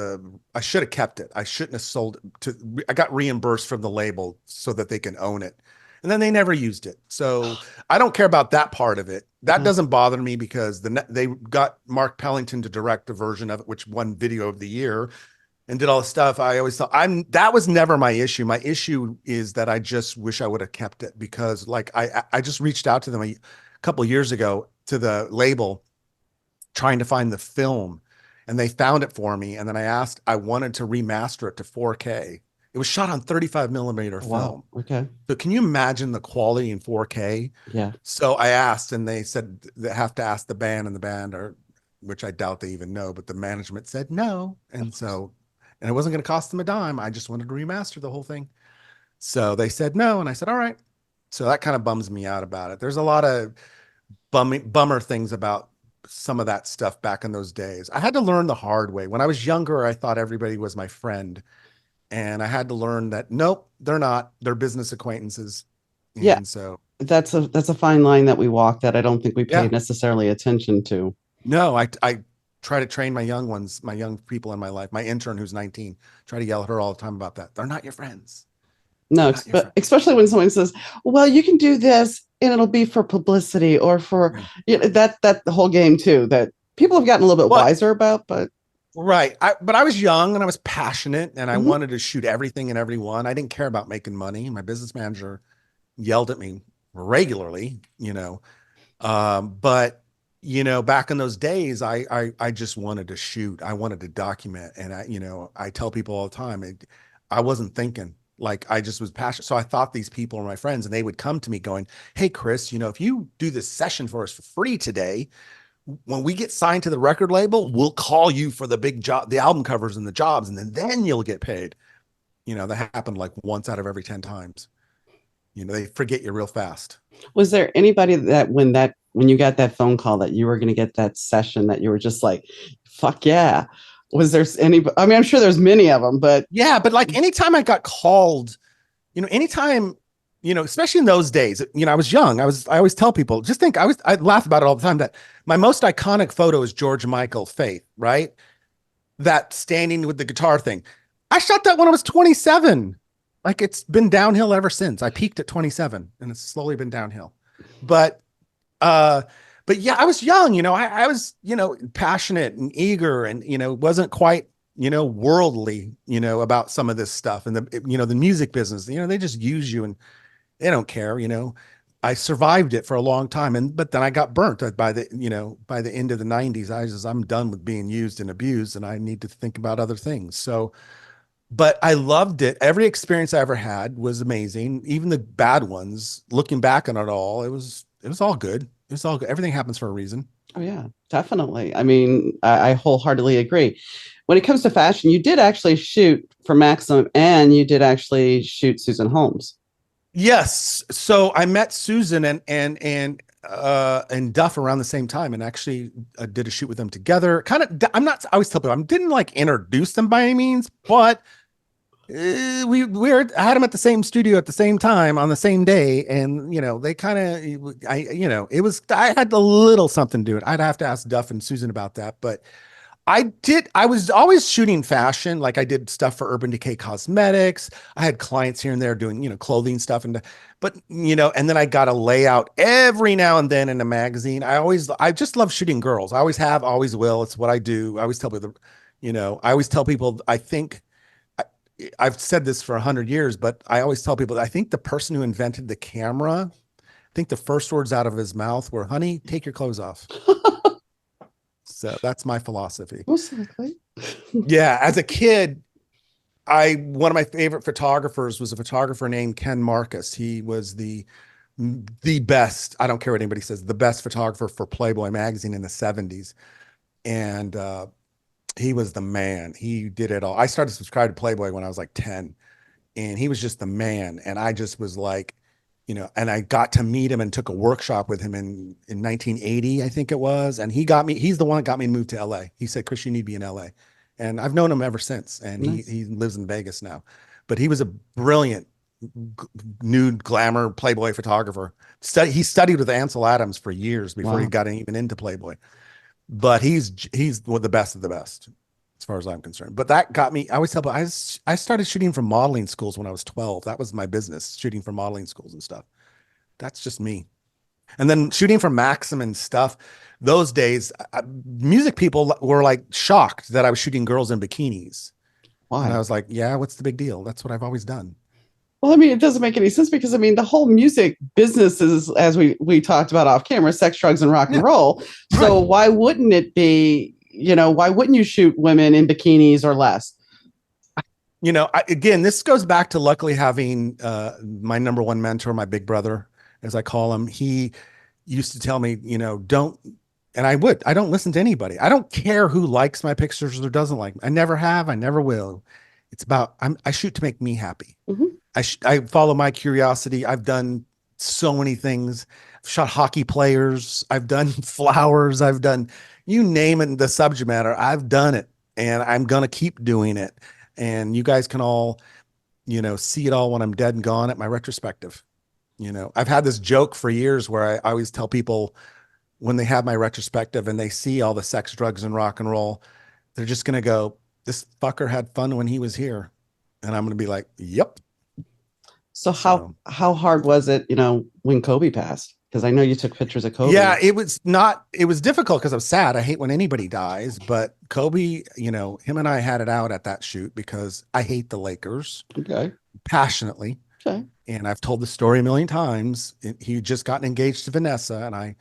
I should have kept it. I shouldn't have sold it I got reimbursed from the label so that they can own it. And then they never used it. So I don't care about that part of it. That doesn't bother me because they got Mark Pellington to direct a version of it, which won Video of the Year and did all the stuff. I always thought that was never my issue. My issue is that I just wish I would have kept it, because I just reached out to them a couple of years ago, to the label, trying to find the film, and they found it for me. And then I wanted to remaster it to 4K. It was shot on 35 millimeter film. Wow. Okay. So can you imagine the quality in 4K? Yeah. So I asked, and they said they have to ask the band, and the band which I doubt they even know, but the management said no. And it wasn't going to cost them a dime. I just wanted to remaster the whole thing. So they said no. And I said, all right. So that kind of bums me out about it. There's a lot of bummer things about some of that stuff back in those days. I had to learn the hard way. When I was younger, I thought everybody was my friend. And I had to learn that, nope, they're not. They're business acquaintances. And yeah. So that's a fine line that we walk that I don't think we pay necessarily attention to. No, I try to train my young people in my life. My intern, who's 19, try to yell at her all the time about that. They're not your friends. No, especially when someone says, well, you can do this and it'll be for publicity or for that the whole game too, that people have gotten a little bit wiser about, but. Right. But I was young and I was passionate and I wanted to shoot everything and everyone. I didn't care about making money. My business manager yelled at me regularly, but back in those days, I just wanted to shoot. I wanted to document. And I tell people all the time, I wasn't thinking. Like, I just was passionate. So I thought these people were my friends, and they would come to me going, hey, Chris, if you do this session for us for free today, when we get signed to the record label, we'll call you for the big job, the album covers and the jobs, and then you'll get paid. That happened like once out of every 10 times. They forget you real fast. Was there anybody that when you got that phone call that you were going to get that session, that you were just like, fuck yeah? Was there any? I mean, I'm sure there's many of them, but yeah, but like anytime I got called, anytime, especially in those days, I was young. I always tell people, just think, I laugh about it all the time, that my most iconic photo is George Michael, Faith, right? That standing with the guitar thing. I shot that when I was 27. Like, it's been downhill ever since. I peaked at 27 and it's slowly been downhill. But yeah, I was young, I was, passionate and eager and, wasn't quite, worldly, about some of this stuff. And the music business, they just use you and they don't care, I survived it for a long time. But then I got burnt by the end of the 90s. I'm done with being used and abused, and I need to think about other things. So, but I loved it. Every experience I ever had was amazing. Even the bad ones, looking back on it all, it was all good. It was all good. Everything happens for a reason. Oh yeah, definitely. I mean, I wholeheartedly agree. When it comes to fashion, you did actually shoot for Maxim, and you did actually shoot Susan Holmes. Yes. So I met Susan and Duff around the same time, and actually did a shoot with them together. I always tell people, I didn't like introduce them by any means, but I had them at the same studio at the same time on the same day. And, they kind of, I had a little something to do it. I'd have to ask Duff and Susan about that, but I was always shooting fashion. Like I did stuff for Urban Decay Cosmetics. I had clients here and there doing, clothing stuff. But, and then I got a layout every now and then in a magazine. I just love shooting girls. I always have, always will. It's what I do. I always tell people, I always tell people, I've said this for 100 years, but I always tell people, I think the person who invented the camera, I think the first words out of his mouth were, honey, take your clothes off. So that's my philosophy. Most likely. Yeah. As a kid, one of my favorite photographers was a photographer named Ken Marcus. He was the best, I don't care what anybody says, the best photographer for Playboy magazine in the 70s. And he was the man. He did it all. I started subscribing to Playboy when I was like 10, and he was just the man. And I just was like, and I got to meet him and took a workshop with him in 1980, I think it was. And he's the one that got me moved to LA. He said, Chris, you need to be in LA. And I've known him ever since. And nice. he lives in Vegas now, but he was a brilliant nude glamour Playboy photographer. He studied with Ansel Adams for years before he got even into Playboy, but he's the best of the best as far as I'm concerned. But that got me, I always tell people, I started shooting for modeling schools when I was 12. That was my business, shooting for modeling schools and stuff. That's just me. And then shooting for Maxim and stuff, those days, music people were like shocked that I was shooting girls in bikinis. Why? And I was like, yeah, what's the big deal? That's what I've always done. Well, it doesn't make any sense because, the whole music business is, as we talked about off camera, sex, drugs, and rock and roll. So why wouldn't it be, why wouldn't you shoot women in bikinis or less? Again, this goes back to luckily having my number one mentor, my big brother, as I call him. He used to tell me, don't, and I don't listen to anybody. I don't care who likes my pictures or doesn't like them. I never have. I never will. It's about, I shoot to make me happy. Mm-hmm. I follow my curiosity. I've done so many things. I've shot hockey players. I've done flowers. I've done, you name it, the subject matter. I've done it, and I'm going to keep doing it. And you guys can all, see it all when I'm dead and gone at my retrospective. I've had this joke for years where I always tell people when they have my retrospective and they see all the sex, drugs, and rock and roll, they're just going to go, this fucker had fun when he was here. And I'm going to be like, yep. So how hard was it, when Kobe passed? Because I know you took pictures of Kobe. Yeah, it was difficult because I was sad. I hate when anybody dies, but Kobe, him and I had it out at that shoot because I hate the Lakers. Okay. Passionately. Okay. And I've told the story a million times. He had just gotten engaged to Vanessa, and I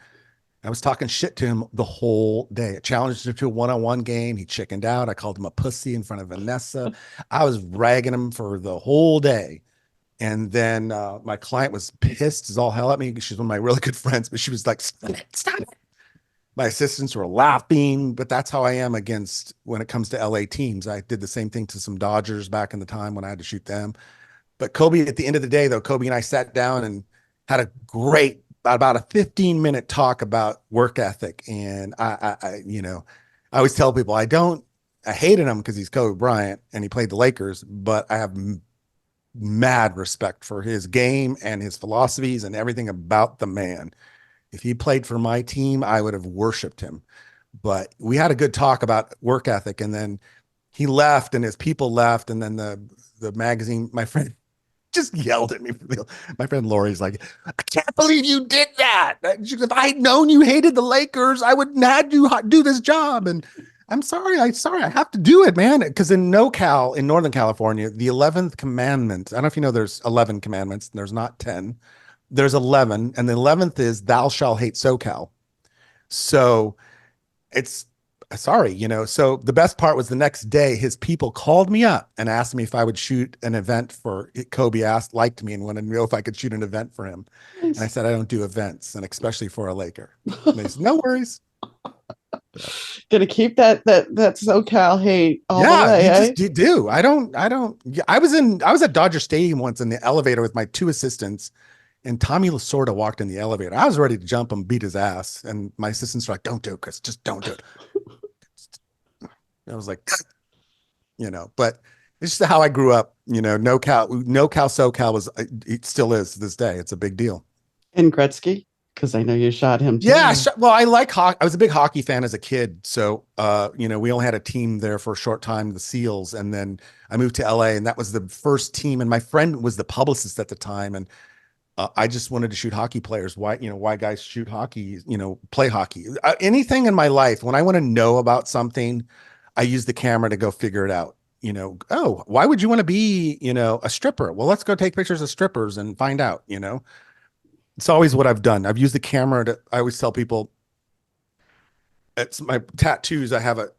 was talking shit to him the whole day. I challenged him to a one-on-one game. He chickened out. I called him a pussy in front of Vanessa. I was ragging him for the whole day. And then my client was pissed as all hell at me. She's one of my really good friends, but she was like, stop it. My assistants were laughing, but that's how I am when it comes to LA teams. I did the same thing to some Dodgers back in the time when I had to shoot them. But Kobe, at the end of the day, though, Kobe and I sat down and had a great, about a 15-minute talk about work ethic. And I always tell people I hated him because he's Kobe Bryant and he played the Lakers, but I have mad respect for his game and his philosophies and everything about the man. If he played for my team, I would have worshiped him. But we had a good talk about work ethic, and then he left and his people left. And then the magazine, my friend just yelled at me. My friend Lori's like, I can't believe you did that. If I'd known you hated the Lakers, I would not had you do this job. And I'm sorry. I have to do it, man. Because in NoCal, in Northern California, the 11th commandment, I don't know if you know there's 11 commandments. There's not 10. There's 11. And the 11th is thou shalt hate SoCal. So it's, sorry, so the best part was the next day, his people called me up and asked me if I would shoot an event for Kobe. Liked me and wanted to know if I could shoot an event for him. Nice. And I said, I don't do events, and especially for a Laker. And they said, no worries. Gonna keep that SoCal hate all the way. You do. I was at Dodger Stadium once in the elevator with my two assistants, and Tommy Lasorda walked in the elevator. I was ready to jump him, beat his ass, and my assistants were like, don't do it, Chris, just don't do it. I was like, but it's just how I grew up. NoCal, SoCal it still is to this day. It's a big deal. And Gretzky. Because I know you shot him too. Yeah, well, I like hockey. I was a big hockey fan as a kid. So, we only had a team there for a short time, the Seals. And then I moved to LA, and that was the first team. And my friend was the publicist at the time. And I just wanted to shoot hockey players. Why guys shoot hockey, play hockey. Anything in my life, when I want to know about something, I use the camera to go figure it out. Oh, why would you want to be, a stripper? Well, let's go take pictures of strippers and find out, It's always what I've done. I've used the camera I always tell people, it's my tattoos. I have a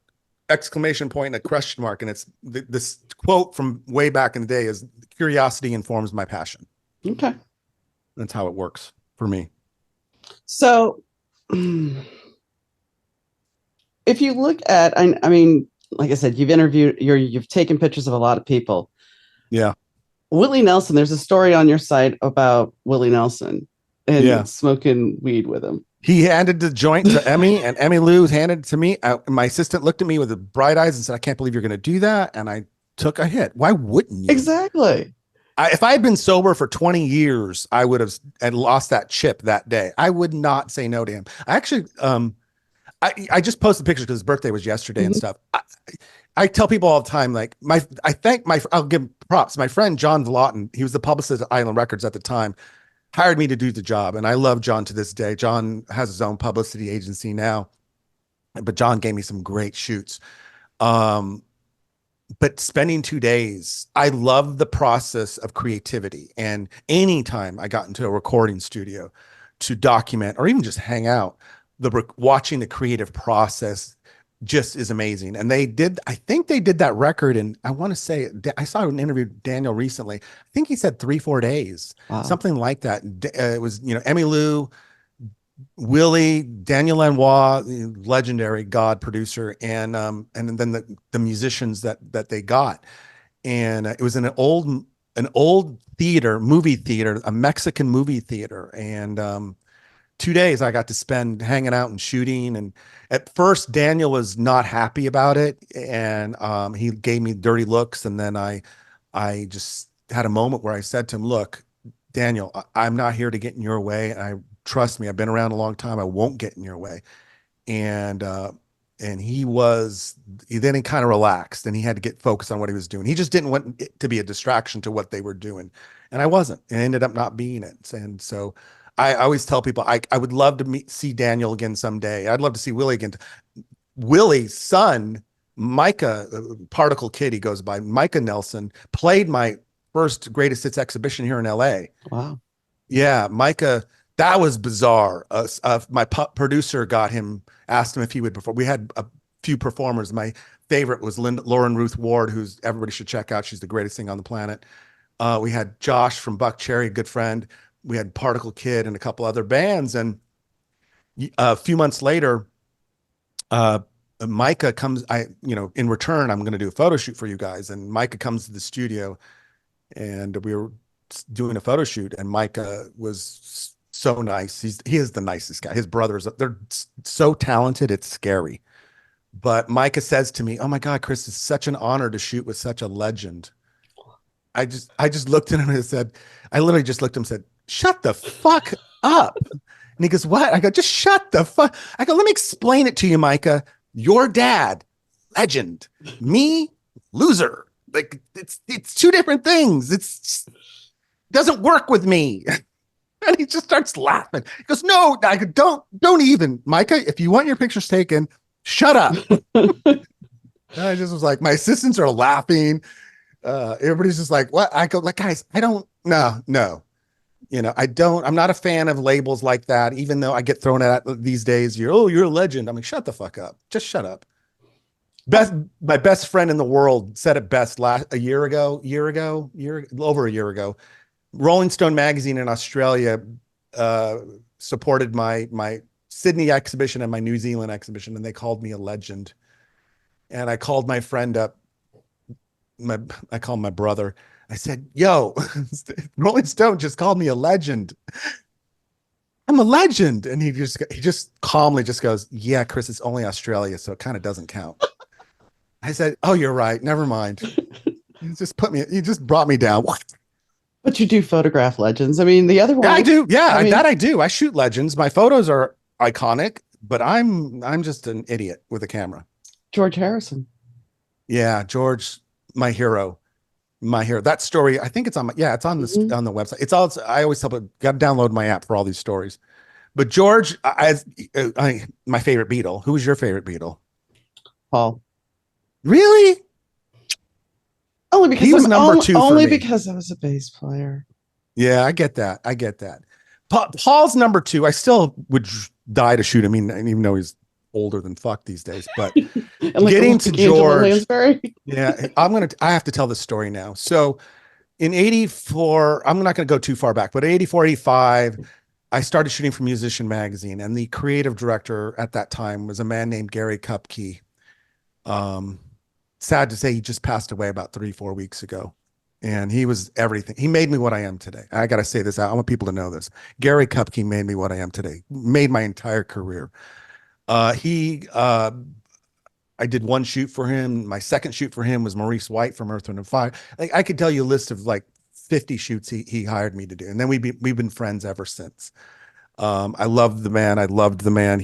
exclamation point and a question mark. And it's this quote from way back in the day is curiosity informs my passion. Okay. That's how it works for me. So if you look at, I mean, like I said, you've taken pictures of a lot of people. Yeah. Willie Nelson, there's a story on your site about Willie Nelson and smoking weed with him. He handed the joint to Emmy, and Emmy Lou handed it to me. My assistant looked at me with bright eyes and said, "I can't believe you're going to do that." And I took a hit. Why wouldn't you? Exactly. If I had been sober for 20 years, I would have lost that chip that day. I would not say no to him. I actually, I just posted pictures because his birthday was yesterday and stuff. I tell people all the time, like I'll give props. My friend John Vlotton, he was the publicist at Island Records at the time, hired me to do the job. And I love John to this day. John has his own publicity agency now, but John gave me some great shoots. But spending 2 days, I love the process of creativity. And anytime I got into a recording studio to document or even just hang out, watching the creative process just is amazing. And I think they did that record. And I want to say, I saw an interview with Daniel recently. I think he said 3-4 days, something like that. It was, Emmy Lou, Willie, Daniel Lanois, legendary God producer, and then the musicians that they got. And it was in an old movie theater, a Mexican movie theater. And 2 days I got to spend hanging out and shooting. And at first Daniel was not happy about it. And he gave me dirty looks. And then I just had a moment where I said to him, "Look, Daniel, I'm not here to get in your way. Trust me, I've been around a long time. I won't get in your way." And he kind of relaxed, and he had to get focused on what he was doing. He just didn't want it to be a distraction to what they were doing. And I wasn't. It ended up not being it. And so I always tell people I would love to see Daniel again someday. I'd love to see Willie again. Willie's son, Micah, Particle Kid, he goes by, Micah Nelson, played my first Greatest Hits exhibition here in LA. Wow. Yeah, Micah. That was bizarre. My producer asked him if he would perform. We had a few performers. My favorite was Lauren Ruth Ward, who's everybody should check out. She's the greatest thing on the planet. We had Josh from Buck Cherry, a good friend. We had Particle Kid and a couple other bands. And a few months later, Micah comes, in return, I'm going to do a photo shoot for you guys. And Micah comes to the studio, and we were doing a photo shoot, and Micah was so nice. He is the nicest guy. His brothers, they're so talented, it's scary. But Micah says to me, "Oh my God, Chris, it's such an honor to shoot with such a legend." I just looked at him and said, I literally just looked at him and said, "Shut the fuck up." And he goes, "What?" I go, "Just shut the fuck." I go, "Let me explain it to you, Micah. Your dad, legend. Me, loser. Like it's two different things. It doesn't work with me." And he just starts laughing. He goes, "No." I go, don't even, Micah, if you want your pictures taken, shut up. And I just was like, my assistants are laughing. Everybody's just like, "What?" I go, like, "Guys, I don't, no. I'm not a fan of labels like that, even though I get thrown at these days. You're a legend." I'm like, shut the fuck up. Just shut up. My best friend in the world said it best over a year ago. Rolling Stone magazine in Australia supported my Sydney exhibition and my New Zealand exhibition, and they called me a legend. And I called my friend up. I called my brother. I said, "Yo, Rolling Stone just called me a legend. I'm a legend." And he just calmly just goes, "Yeah, Chris, it's only Australia, so it kind of doesn't count." I said, "Oh, you're right. Never mind." He just brought me down. What? But you do photograph legends. I mean, the other Yeah, I one, do. Yeah, I mean, that I do. I shoot legends. My photos are iconic, but I'm just an idiot with a camera. George Harrison. Yeah, George, my hero. My hero. That story, I think it's on my, yeah, it's on Mhm. on the website. It's all, I always tell people, got to download my app for all these stories. But George, my favorite Beatle. Who was your favorite Beatle? Paul. Really? Only because He was number two for only me. because I was a bass player. Yeah, I get that. I get that. Paul's number two. I still would die to shoot him. I mean, even though he's older than fuck these days, but And like getting to like Angela George, Lansbury. yeah, I have to tell this story now. So in 84, I'm not going to go too far back, but 84, 85, I started shooting for Musician Magazine, and the creative director at that time was a man named Gary Kupke. Um, Sad to say, he just passed away about 3, 4 weeks ago. And he was everything. He made me what I am today. I got to say this out. I want people to know this. Gary Kupke made me what I am today, made my entire career. I did one shoot for him. My second shoot for him was Maurice White from Earth, Wind and Fire. Like, I could tell you a list of like 50 shoots he hired me to do. And then we've been friends ever since. I loved the man. I loved the man.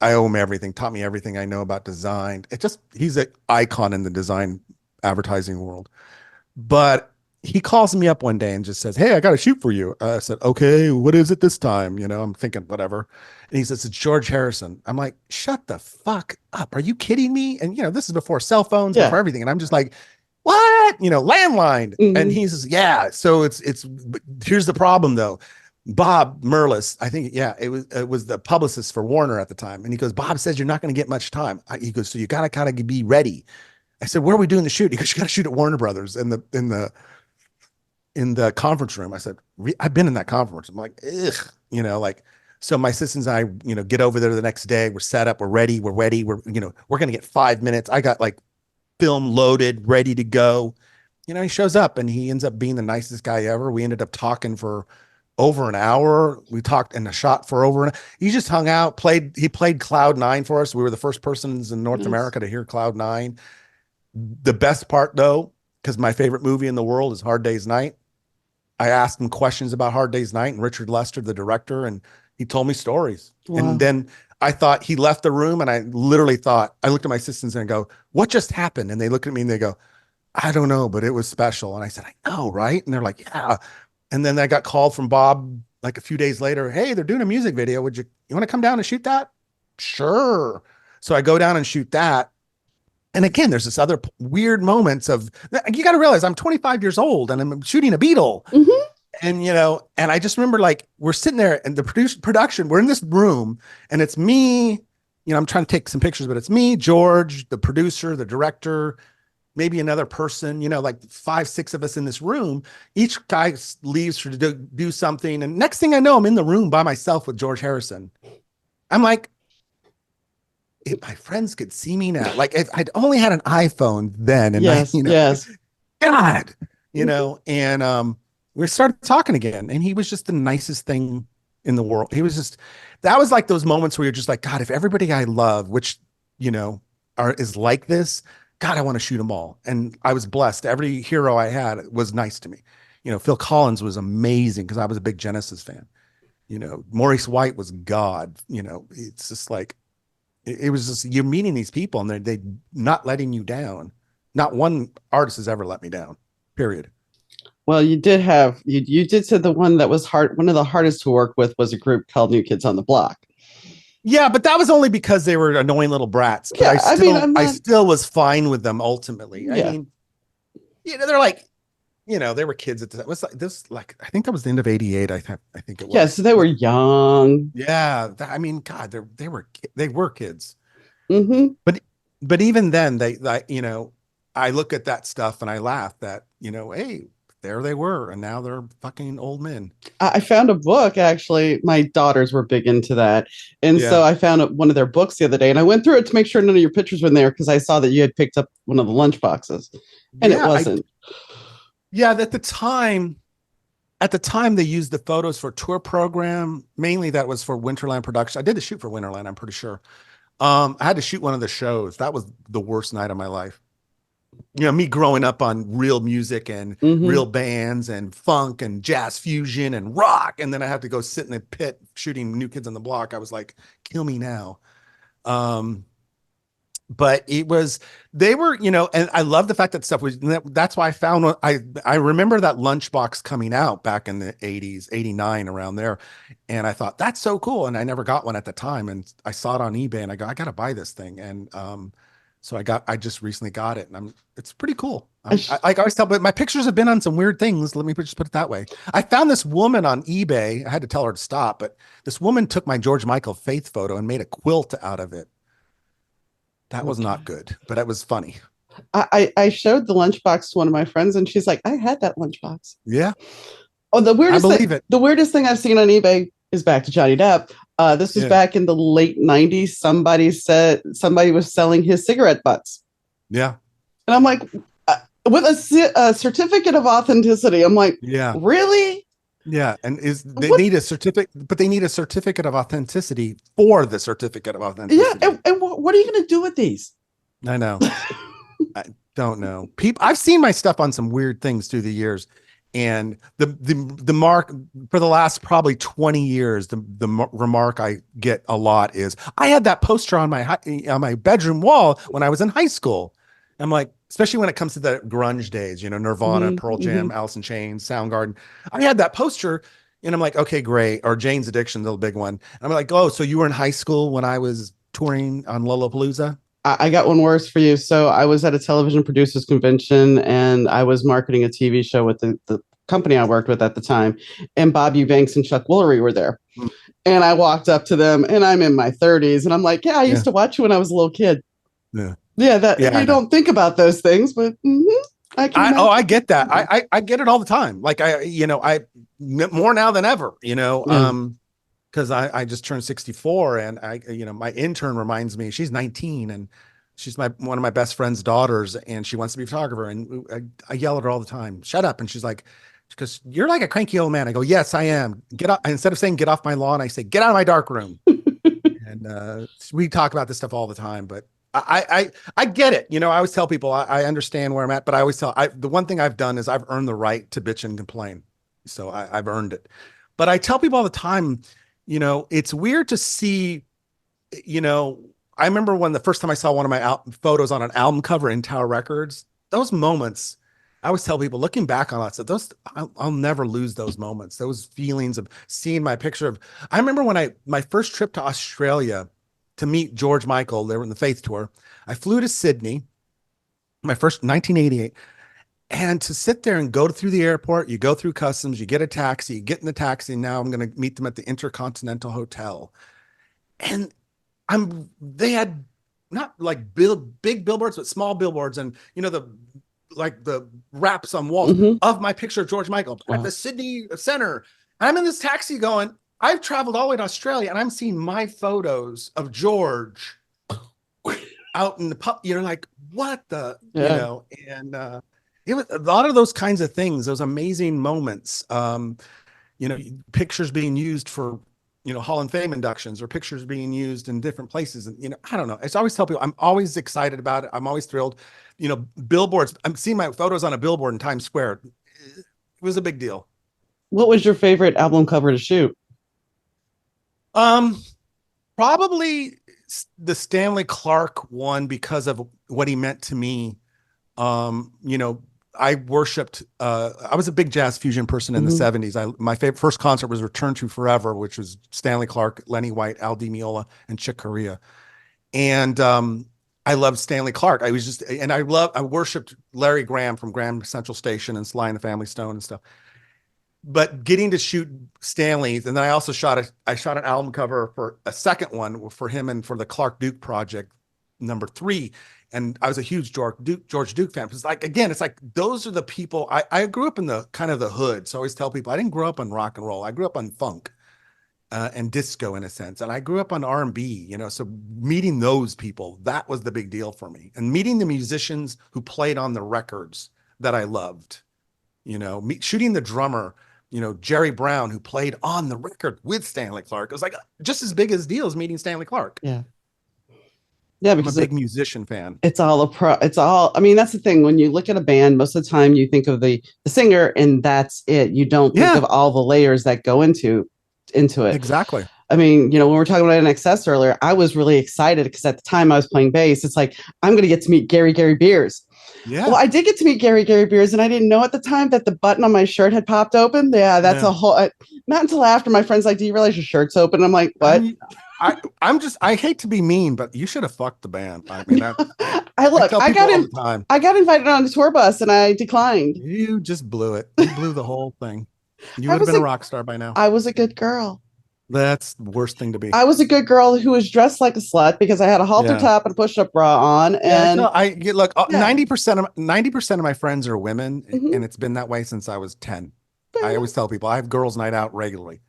I owe him everything, taught me everything I know about design. He's an icon in the design advertising world. But he calls me up one day and just says, "Hey, I got to shoot for you." I said, "Okay, what is it this time?" I'm thinking whatever. And he says, "It's George Harrison." I'm like, "Shut the fuck up. Are you kidding me?" And this is before cell phones, Yeah. before everything. And I'm just like, "What?" Landline. And Mhm. he says, "Yeah." So but here's the problem though. Bob Merlis, I think, yeah, it was the publicist for Warner at the time. And he goes, "Bob says you're not going to get much time." He goes, "So you got to kind of be ready." I said, "Where are we doing the shoot?" He goes, "You got to shoot at Warner Brothers in the conference room." I said, "I've been in that conference." I'm like, ugh, like, so my assistants and I, get over there the next day. We're set up. We're ready. We're ready. We're going to get 5 minutes. I got like film loaded, ready to go. He shows up and he ends up being the nicest guy ever. We ended up talking for over an hour. We talked in a shot for he just hung out, he played Cloud Nine for us. We were the first persons in North Nice. America to hear Cloud Nine. The best part though, because my favorite movie in the world is Hard Day's Night. I asked him questions about Hard Day's Night and Richard Lester, the director, and he told me stories. And Wow. then I thought he left the room, and I literally thought, I looked at my assistants and I go, "What just happened?" And they look at me and they go, "I don't know, but it was special." And I said, "I know, right?" And they're like, "Yeah." And then I got called from Bob like a few days later. "Hey, they're doing a music video. You want to come down and shoot that?" Sure. So I go down and shoot that. And again, there's this other weird moments of, you got to realize I'm 25 years old and I'm shooting a Beatle. Hmm. And I just remember, like, we're sitting there and the production, we're in this room and it's me, I'm trying to take some pictures, but it's me, George, the producer, the director, maybe another person, like 5, 6 of us in this room. Each guy leaves to do something. And next thing I know, I'm in the room by myself with George Harrison. I'm like, if my friends could see me now, like if I'd only had an iPhone then, and Yes. Yes. God, Mhm. and we started talking again, and he was just the nicest thing in the world. That was like those moments where you're just like, God, if everybody I love, which you know is like this, God, I want to shoot them all. And I was blessed. Every hero I had was nice to me. Phil Collins was amazing because I was a big Genesis fan. Maurice White was God. It's just like it was just, you're meeting these people and they not letting you down. Not one artist has ever let me down. Period. Well, you did say the one that was hard. One of the hardest to work with was a group called New Kids on the Block. Yeah, but that was only because they were annoying little brats. But I Yeah. I mean, still I'm I not. still was fine with them ultimately. I Yeah. mean, they're like, they were kids at the time. It was like this, like, I think that was the end of 88. I think it Yeah. was. So they were young. Yeah. I mean, God, they were kids. Hmm. But even then, I look at that stuff and I laugh that, hey, there they were, and now they're fucking old men. I found a book actually. My daughters were big into that. And Yeah. so I found one of their books the other day and I went through it to make sure none of your pictures were in there because I saw that you had picked up one of the lunch boxes and it Yeah. wasn't. Yeah. At the time they used the photos for tour program. Mainly that was for Winterland production. I did the shoot for Winterland, I'm pretty sure. I had to shoot one of the shows. That was the worst night of my life. me growing up on real music and Hmm. real bands and funk and jazz fusion and rock. And then I have to go sit in the pit shooting New Kids on the Block. I was like, kill me now. Um, but they were, and I love the fact that stuff was, that's why I found, I remember that Lunchbox coming out back in the 80s, 89, around there. And I thought, that's so cool. And I never got one at the time. And I saw it on eBay and I go, I got to buy this thing. And, so I just recently got it and it's pretty cool. I always tell, but my pictures have been on some weird things. Let me just put it that way. I found this woman on eBay. I had to tell her to stop, but this woman took my George Michael Faith photo and made a quilt out of it. That was not good, but it was funny. I showed the lunchbox to one of my friends, and she's like, "I had that lunchbox." Yeah, Oh, I believe it. the weirdest thing I've seen on eBay is back to Johnny Depp. This was Yeah, back in the late '90s. Somebody said somebody was selling his cigarette butts, yeah, and I'm like, with a certificate of authenticity. I'm like, yeah, really? yeah. And they What? need a certificate, but they need a certificate of authenticity for the certificate of Yeah, authenticity. and what are you going to do with these? I know. I don't know. I've seen my stuff on some weird things through the years, and the mark for the last probably 20 years, the remark I get a lot is, I had that poster on my bedroom wall when I was in high school. I'm like, especially when it comes to the grunge days, Nirvana, Hmm. Pearl Hmm. Jam, Alice in Chains, Soundgarden. I had that poster, and I'm like, okay, great. Or Jane's Addiction, the big one. I'm like, oh, so you were in high school when I was touring on Lollapalooza? I got one worse for you. So I was at a television producers convention, and I was marketing a TV show with the company I worked with at the time, and Bob Eubanks and Chuck Woolery were there. Mm, And I walked up to them, and I'm in my 30s, and I'm like, "Yeah, I used yeah, to watch you when I was a little kid." yeah, Yeah, that yeah. I you know. don't think about those things, but I can I imagine. get that. I get it all the time. Like more now than ever, Yeah. because I just turned 64, and my intern reminds me, she's 19, and she's one of my best friend's daughters, and she wants to be a photographer. And I yell at her all the time, shut up. And she's like, because you're like a cranky old man. I go, yes, I am. Get up. Instead of saying get off my lawn, I say, get out of my dark room. And we talk about this stuff all the time, but I get it. I always tell people I understand where I'm at, but I always the one thing I've done is I've earned the right to bitch and complain. So I've earned it. But I tell people all the time, it's weird to see, you know, I remember when the first time I saw one of my photos on an album cover in Tower Records, those moments, I always tell people looking back on that, so I'll never lose those moments, those feelings of seeing my picture of, I remember when my first trip to Australia to meet George Michael, they were in the Faith Tour. I flew to Sydney, my first 1988. And to sit there and go through the airport, you go through customs, you get a taxi, you get in the taxi. Now I'm going to meet them at the Intercontinental Hotel. And they had not like big billboards, but small billboards. And, the wraps on walls Hmm. of my picture of George Michael at Wow. the Sydney Center. And I'm in this taxi going, I've traveled all the way to Australia and I'm seeing my photos of George out in the pub. You're like, what the, Yeah. and, it was a lot of those kinds of things, those amazing moments. Pictures being used for, Hall of Fame inductions, or pictures being used in different places. And, I don't know. It's always tell people, I'm always excited about it. I'm always thrilled. Billboards, I'm seeing my photos on a billboard in Times Square. It was a big deal. What was your favorite album cover to shoot? Um, Probably the Stanley Clark one, because of what he meant to me. Um, you know, I worshiped, I was a big jazz fusion person in the Hmm. 70s. My favorite first concert was Return to Forever, which was Stanley Clark, Lenny White, Al Di Meola, and Chick Corea. And I loved Stanley Clark. I worshiped Larry Graham from Graham Central Station and Sly and the Family Stone and stuff. But getting to shoot Stanley's, and then I shot an album cover for a second one for him and for the Clark Duke project, #3. And I was a huge George Duke fan. It's like, again, it's like, those are the people. I grew up in the kind of the hood. So I always tell people, I didn't grow up on rock and roll. I grew up on funk and disco in a sense. And I grew up on R&B, so meeting those people, that was the big deal for me. And meeting the musicians who played on the records that I loved, shooting the drummer, Jerry Brown, who played on the record with Stanley Clark. It was like just as big as deal as meeting Stanley Clark. Yeah. Yeah, I'm a because big musician fan. it's all it's all, I mean, that's the thing. When you look at a band, most of the time you think of the singer and that's it. You don't think Yeah, of all the layers that go into it. exactly. I mean, when we were talking about NXS earlier, I was really excited because at the time I was playing bass. It's like, I'm going to get to meet Gary Beers. Well, Yeah. I did get to meet Gary Beers, and I didn't know at the time that the button on my shirt had popped open. Yeah, that's Yeah. a whole. Not until after my friend's like, "Do you realize your shirt's open?" I'm like, "What?" I hate to be mean, but you should have fucked the band. I mean, I I look. tell people all the time, I got invited on a tour bus, and I declined. you just blew it. You blew the whole thing. You I would have was been a a rock star by now. I was a good girl. That's the worst thing to be. I was a good girl who was dressed like a slut because I had a halter Yeah. top and a push-up bra on, Yeah, I and tell I get look, yeah, 90% of my friends are women, hmm and it's been that way since I was 10. I always tell people I have girls' night out regularly.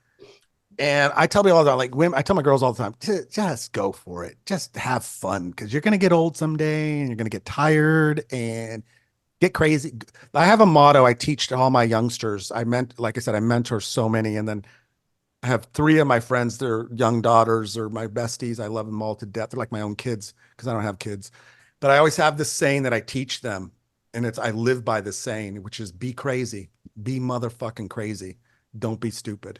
And I tell people all the time, like women, I tell my girls all the time, just go for it. Just have fun because you're gonna get old someday and you're gonna get tired and get crazy. I have a motto I teach to all my youngsters. Like I said, I mentor so many, and then I have three of my friends, their young daughters or my besties. I love them all to death. They're like my own kids because I don't have kids. But I always have this saying that I teach them, and I live by this saying, which is be crazy, be motherfucking crazy. Don't be stupid.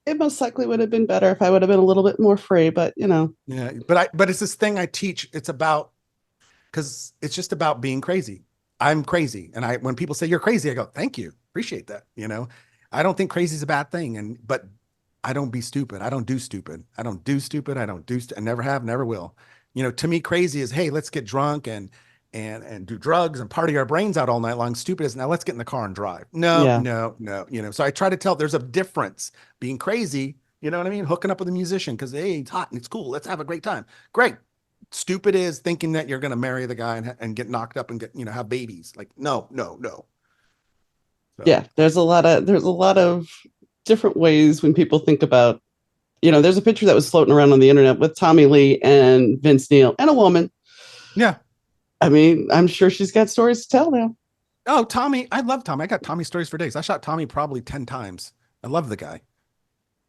it most likely would have been better if I would have been a little bit more free, but Yeah, but it's this thing I teach. It's about because it's just about being crazy. I'm crazy, and when people say you're crazy, I go, thank you, appreciate that. I don't think crazy is a bad thing, but I don't be stupid. I don't do stupid. I don't do stupid. I don't do. I never have, never will. To me, crazy is hey, let's get drunk and do drugs and party our brains out all night long. Stupid is now let's get in the car and drive. No, yeah, no, no. So I try to tell there's a difference. Being crazy, you know what I mean? Hooking up with a musician because hey, it's hot and it's cool. Let's have a great time. Great. Stupid is thinking that you're going to marry the guy and get knocked up and get have babies. Like no, no, no. So yeah. There's a lot of different ways when people think about. There's a picture that was floating around on the internet with Tommy Lee and Vince Neil and a woman. yeah. I mean, I'm sure she's got stories to tell now. Oh, Tommy, I love Tommy. I got Tommy stories for days. I shot Tommy probably 10 times. I love the guy.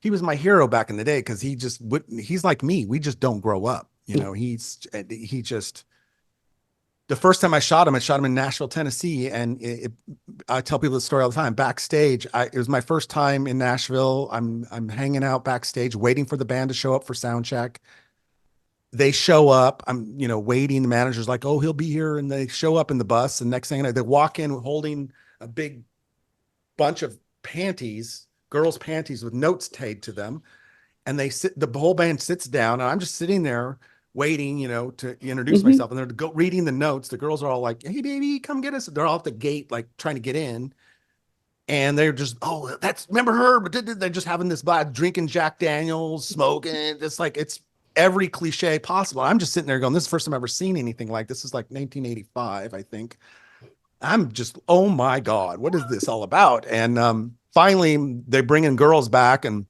He was my hero back in the day because he just would he's like me. We just don't grow up. He just the first time I shot him in Nashville, Tennessee. And I tell people the story all the time. Backstage, it was my first time in Nashville. I'm hanging out backstage, waiting for the band to show up for sound check. They show up. I'm, waiting. The manager's like, "Oh, he'll be here," and they show up in the bus. And next thing I know, they walk in holding a big bunch of panties, girls' panties with notes tied to them. And the whole band sits down, and I'm just sitting there waiting, to introduce Hmm. myself. And they're reading the notes. The girls are all like, "Hey, baby, come get us." They're all at the gate, like trying to get in. And they're just, "Oh, remember her?" But they're just having this vibe, drinking Jack Daniels, smoking. It's like, it's every cliche possible. I'm just sitting there going, this is the first time I've ever seen anything like this. Is like 1985, I think. I'm just, oh my God, what is this all about? And finally, they bring in girls back and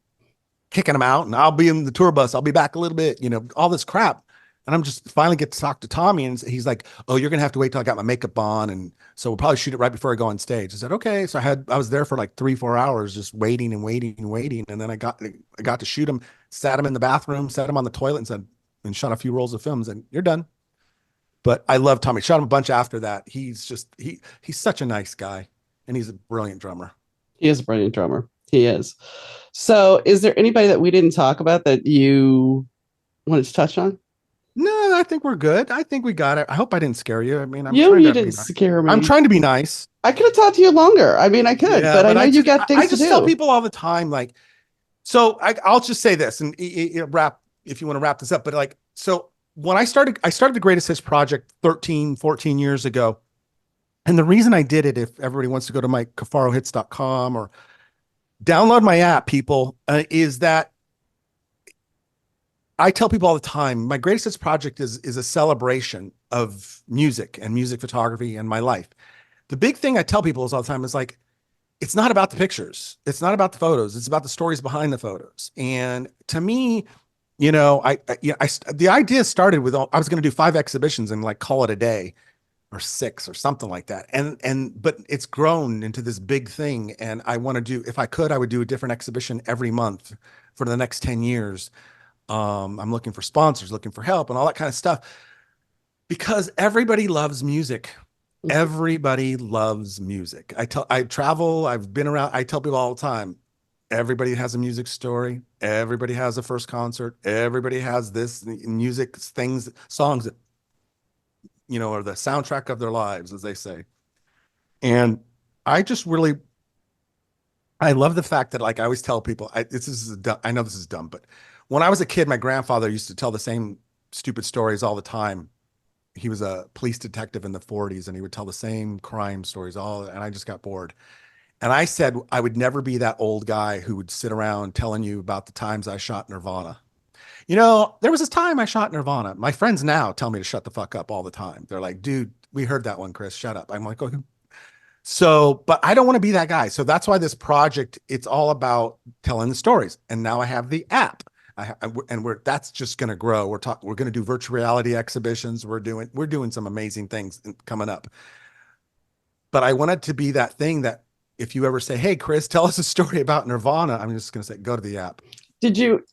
kicking them out, and I'll be in the tour bus. I'll be back a little bit, all this crap. And I'm just finally get to talk to Tommy, and he's like, "Oh, you're gonna have to wait till I got my makeup on, and so we'll probably shoot it right before I go on stage." I said, "Okay." So I was there for like 3-4 hours, just waiting and waiting and waiting, and then I got to shoot him, sat him in the bathroom, sat him on the toilet, and shot a few rolls of films, and you're done. But I love Tommy. Shot him a bunch after that. He's such a nice guy, and he's a brilliant drummer. He is a brilliant drummer. He is. So, is there anybody that we didn't talk about that you wanted to touch on? No, I think we're good. I think we got it. I hope I didn't scare you. I mean, I'm You, trying you to be didn't nice. scare I'm me. trying to be nice. I could have talked to you longer. I mean, I could, Yeah, but I but know you got I things to just tell do. people all the time, like, so I'll just say this and wrap if you want to wrap this up. But like, so when I started the Greatest Hits project 13, 14 years ago. And the reason I did it, if everybody wants to go to my cuffarohits.com or download my app, people, is that I tell people all the time, my Greatest Hits project is a celebration of music and music photography and my life. The big thing I tell people is all the time is like, it's not about the pictures. It's not about the photos. It's about the stories behind the photos. And to me, the idea started with, I was going to do 5 exhibitions and like call it a day or 6 or something like that. But it's grown into this big thing. And I want to do, if I could, I would do a different exhibition every month for the next 10 years. I'm looking for sponsors, looking for help and all that kind of stuff because everybody loves music. Everybody loves music. I travel, I've been around, I tell people all the time, everybody has a music story. Everybody has a first concert. Everybody has this music, things, songs that, are the soundtrack of their lives, as they say. And I just really, I love the fact that, like I always tell people, I know this is dumb, but when I was a kid, my grandfather used to tell the same stupid stories all the time. He was a police detective in the 40s and he would tell the same crime stories and I just got bored. And I said I would never be that old guy who would sit around telling you about the times I shot Nirvana. There was this time I shot Nirvana. My friends now tell me to shut the fuck up all the time. They're like, dude, we heard that one, Chris, shut up. I'm like, okay. So, but I don't want to be that guy. So that's why this project, it's all about telling the stories. And now I have the app. That's just going to grow. We're going to do virtual reality exhibitions. We're doing some amazing things coming up. But I wanted to be that thing that if you ever say, hey, Chris, tell us a story about Nirvana, I'm just going to say, go to the app. Did you,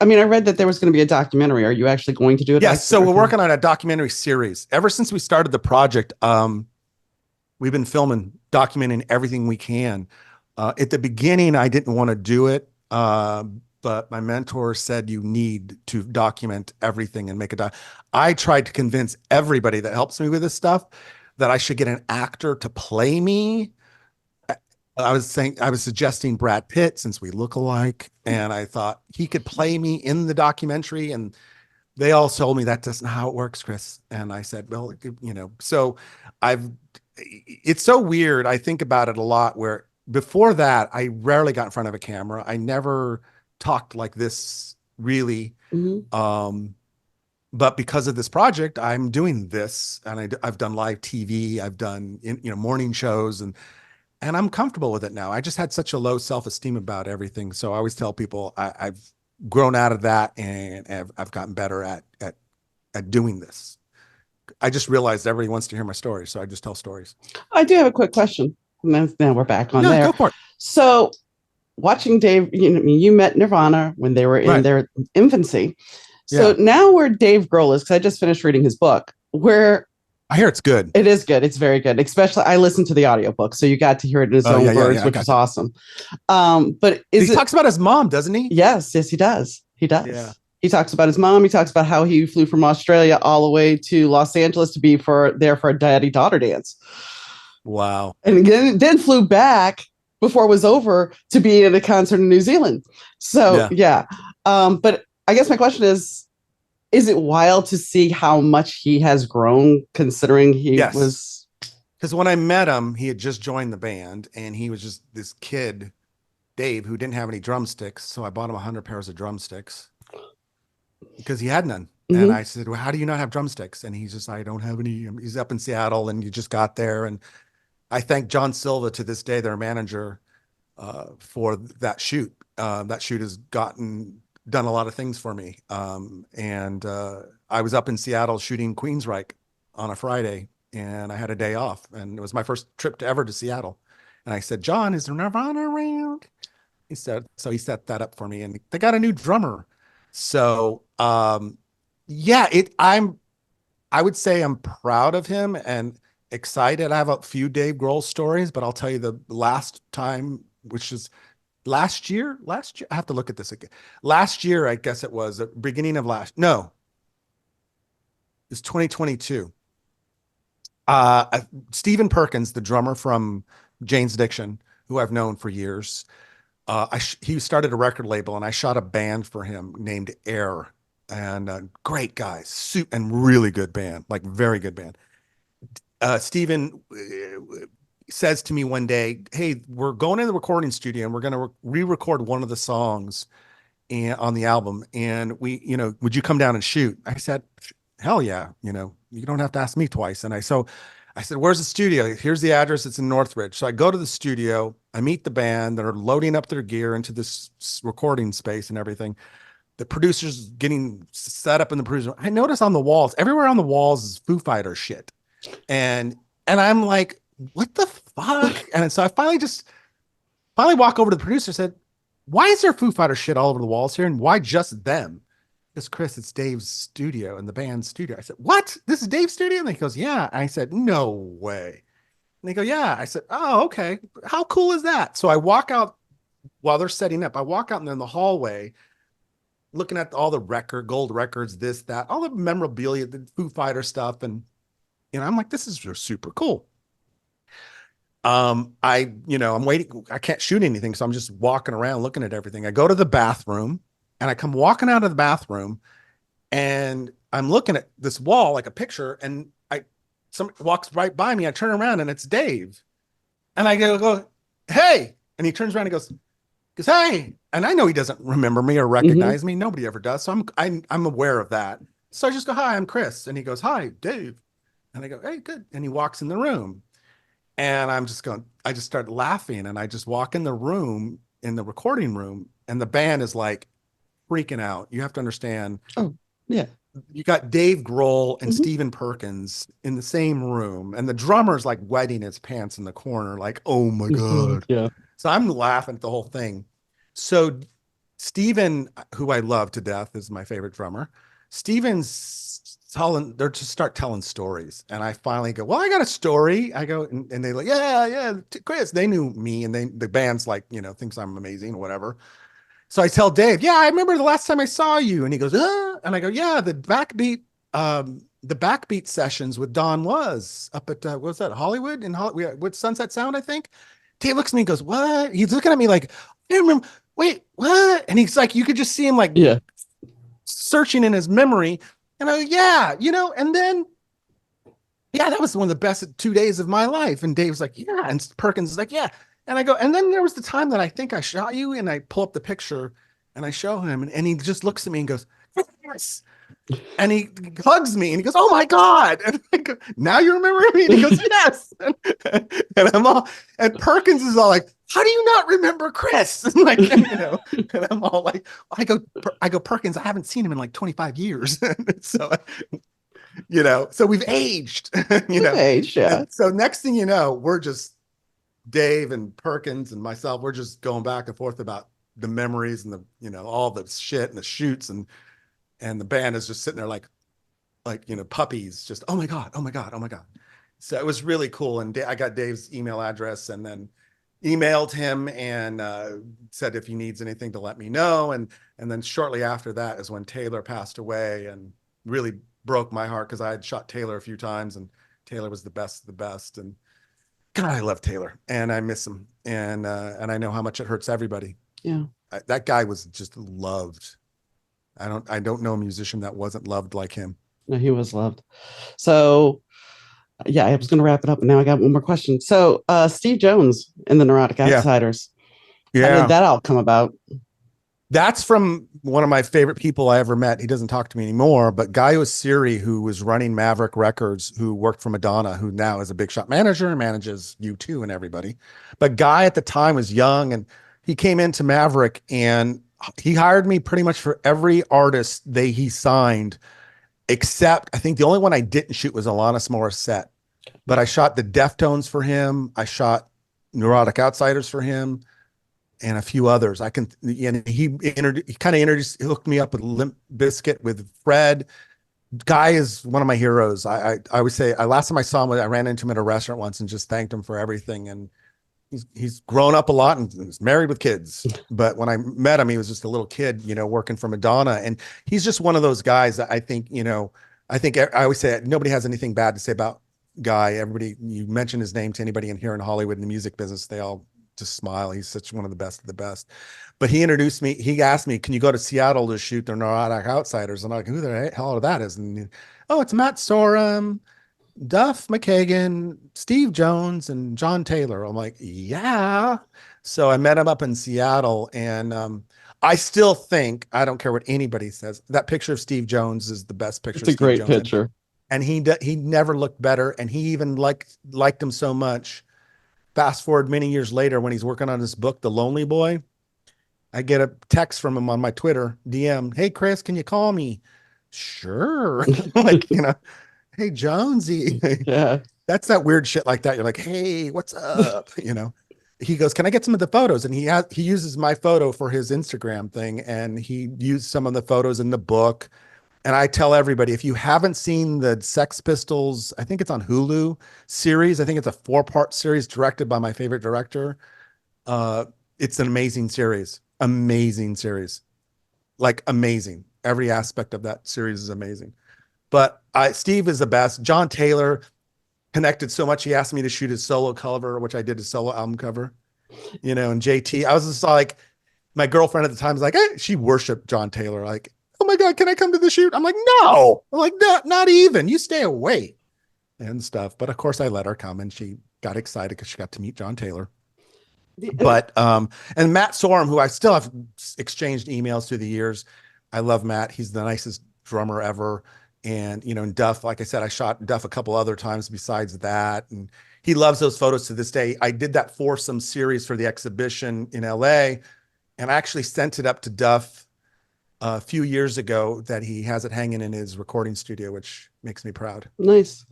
I mean, I read that there was going to be a documentary. Are you actually going to do it? Yes. So we're working on a documentary series. Ever since we started the project, we've been filming, documenting everything we can. At the beginning, I didn't want to do it. But my mentor said you need to document everything and make I tried to convince everybody that helps me with this stuff that I should get an actor to play me. I was suggesting Brad Pitt since we look alike. And I thought he could play me in the documentary. And they all told me that doesn't how it works, Chris. And I said, well, so it's so weird. I think about it a lot where before that, I rarely got in front of a camera. I never talked like this really. Mm-hmm. But because of this project, I'm doing this and I've done live TV. I've done, morning shows and I'm comfortable with it now. I just had such a low self-esteem about everything. So I always tell people I've grown out of that and I've gotten better at doing this. I just realized everybody wants to hear my story. So I just tell stories. I do have a quick question. Now we're back on there. Go for it. So watching Dave, you met Nirvana when they were in their infancy. So now where Dave Grohl is, because I just finished reading his book, where I hear it's good. It is good. It's very good. Especially I listened to the audiobook, so you got to hear it in his own words, which was awesome. But he talks about his mom, doesn't he? Yes, he does. He does. Yeah. He talks about his mom. He talks about how he flew from Australia all the way to Los Angeles to be there for a daddy-daughter dance. Wow. And then flew back before it was over to be at a concert in New Zealand. So, yeah. But I guess my question is it wild to see how much he has grown considering he was... Because when I met him, he had just joined the band and he was just this kid, Dave, who didn't have any drumsticks. So I bought him 100 pairs of drumsticks because he had none. Mm-hmm. And I said, well, how do you not have drumsticks? And he's just, I don't have any. He's up in Seattle and you just got there. And I thank John Silva to this day, their manager, for that shoot. That shoot has done a lot of things for me. And I was up in Seattle shooting Queensryche on a Friday and I had a day off and it was my first trip ever to Seattle. And I said, John, is there Nirvana around? He said, so he set that up for me and they got a new drummer. So, I would say I'm proud of him and excited. I have a few Dave Grohl stories, but I'll tell you the last time, which is last year, I have to look at this again. Last year, I guess it was the beginning of it's 2022. Stephen Perkins, the drummer from Jane's Addiction, who I've known for years, he started a record label and I shot a band for him named Air, and great guys, and really good band, like very good band. Stephen says to me one day, hey, we're going in the recording studio and we're going to re-record one of the songs on the album. And would you come down and shoot? I said, hell yeah. You don't have to ask me twice. And I said, where's the studio? Here's the address. It's in Northridge. So I go to the studio, I meet the band that are loading up their gear into this recording space and everything. The producer's getting set up in the producer. I notice on the walls, everywhere on the walls is Foo Fighters shit. And I'm like, what the fuck? And so I finally walk over to the producer and said, why is there Foo Fighter shit all over the walls here? And why just them? Because Chris, it's Dave's studio and the band's studio. I said, what? This is Dave's studio? And he goes, yeah. I said, no way. And they go, yeah. I said, oh, okay. How cool is that? So I walk out while they're setting up. I walk out and they're in the hallway looking at all the gold records, this, that, all the memorabilia, the Foo Fighter stuff. And, I'm like, this is super cool. I'm waiting. I can't shoot anything. So I'm just walking around looking at everything. I go to the bathroom and I come walking out of the bathroom and I'm looking at this wall, like a picture, and somebody walks right by me. I turn around and it's Dave. And I go, hey. And he turns around and goes, hey. And I know he doesn't remember me or recognize me. Nobody ever does. So I'm aware of that. So I just go, hi, I'm Chris. And he goes, hi, Dave. And I go, hey, good. And he walks in the room. And I just start laughing. And I just walk in the room, in the recording room. And the band is like freaking out. You have to understand. Oh, yeah. You got Dave Grohl and Stephen Perkins in the same room. And the drummer's like wetting his pants in the corner. Like, oh my God. Yeah. So I'm laughing at the whole thing. So Steven, who I love to death, is my favorite drummer. Steven's they're to start telling stories. And I finally go, well, I got a story. I go, and they're like, yeah, Chris. They knew me, and the band's like, thinks I'm amazing or whatever. So I tell Dave, yeah, I remember the last time I saw you. And he goes, and I go, yeah, the backbeat sessions with Don was up at, what was that, Hollywood? With Sunset Sound, I think. Dave looks at me and goes, what? He's looking at me like, I remember, wait, what? And he's like, you could just see him like searching in his memory. And I go, yeah, and then, yeah, that was one of the best 2 days of my life. And Dave's like, yeah. And Perkins is like, yeah. And I go, and then there was the time that I think I shot you, and I pull up the picture and I show him, and he just looks at me and goes, yes. And he hugs me and he goes, oh my God. And I go, now you remember me? And he goes, yes. And Perkins is all like, how do you not remember Chris? And like, and I'm all like, I go, Perkins, I haven't seen him in like 25 years. So, so we've aged, We've aged, yeah. And so next thing you know, we're just, Dave and Perkins and myself, we're just going back and forth about the memories and the, all the shit and the shoots, and the band is just sitting there like, puppies, just, oh my God, oh my God, oh my God. So it was really cool. And I got Dave's email address and then emailed him and said, if he needs anything to let me know. And then shortly after that is when Taylor passed away, and really broke my heart, because I had shot Taylor a few times and Taylor was the best of the best. And God, I love Taylor and I miss him. And I know how much it hurts everybody. Yeah. That guy was just loved. I don't know a musician that wasn't loved like him. No, he was loved. So yeah, I was going to wrap it up, and now I got one more question. So Steve Jones in the Neurotic Outsiders. Yeah. How did that all come about? That's from one of my favorite people I ever met. He doesn't talk to me anymore, but Guy Osiri, who was running Maverick Records, who worked for Madonna, who now is a big shot manager and manages U2 and everybody. But Guy at the time was young, and he came into Maverick and he hired me pretty much for every artist he signed, except I think the only one I didn't shoot was Alanis Morissette. But I shot the Deftones for him. I shot Neurotic Outsiders for him, and a few others. He hooked me up with Limp Bizkit with Fred. Guy is one of my heroes. I always say, last time I saw him, I ran into him at a restaurant once and just thanked him for everything. And he's grown up a lot and is married with kids. But when I met him, he was just a little kid, working for Madonna. And he's just one of those guys that I think, I always say nobody has anything bad to say about Guy. Everybody, you mention his name to anybody in here in Hollywood in the music business, they all just smile. He's such one of the best. But he introduced me. He asked me, can you go to Seattle to shoot the Neurotic Outsiders? And I'm like, who the hell that is? And it's Matt Sorum, Duff McKagan, Steve Jones, and John Taylor. I'm like, yeah. So I met him up in Seattle, and I still think, I don't care what anybody says, that picture of Steve Jones is the best picture. It's a great picture. And he never looked better, and he even liked him so much. Fast forward many years later, when he's working on his book, The Lonely Boy, I get a text from him on my Twitter DM. Hey, Chris, can you call me? Sure. Hey, Jonesy. Yeah. That's that weird shit like that. You're like, hey, what's up? he goes, can I get some of the photos? And he uses my photo for his Instagram thing. And he used some of the photos in the book. And I tell everybody, if you haven't seen the Sex Pistols, I think it's on Hulu series. I think it's a 4-part series directed by my favorite director. It's an amazing series. Amazing series. Like amazing. Every aspect of that series is amazing. But Steve is the best. John Taylor connected so much. He asked me to shoot his solo cover, which I did his solo album cover, and JT, I was just like, my girlfriend at the time was like, she worshiped John Taylor. Like, oh my God, can I come to the shoot? I'm like, no. I'm like, not even. You stay away and stuff. But of course I let her come, and she got excited because she got to meet John Taylor. But and Matt Sorum, who I still have exchanged emails through the years. I love Matt. He's the nicest drummer ever. And and Duff, like I said, I shot Duff a couple other times besides that, and he loves those photos to this day. I did that foursome series for the exhibition in LA, and I actually sent it up to Duff a few years ago, that he has it hanging in his recording studio, which makes me proud. Nice.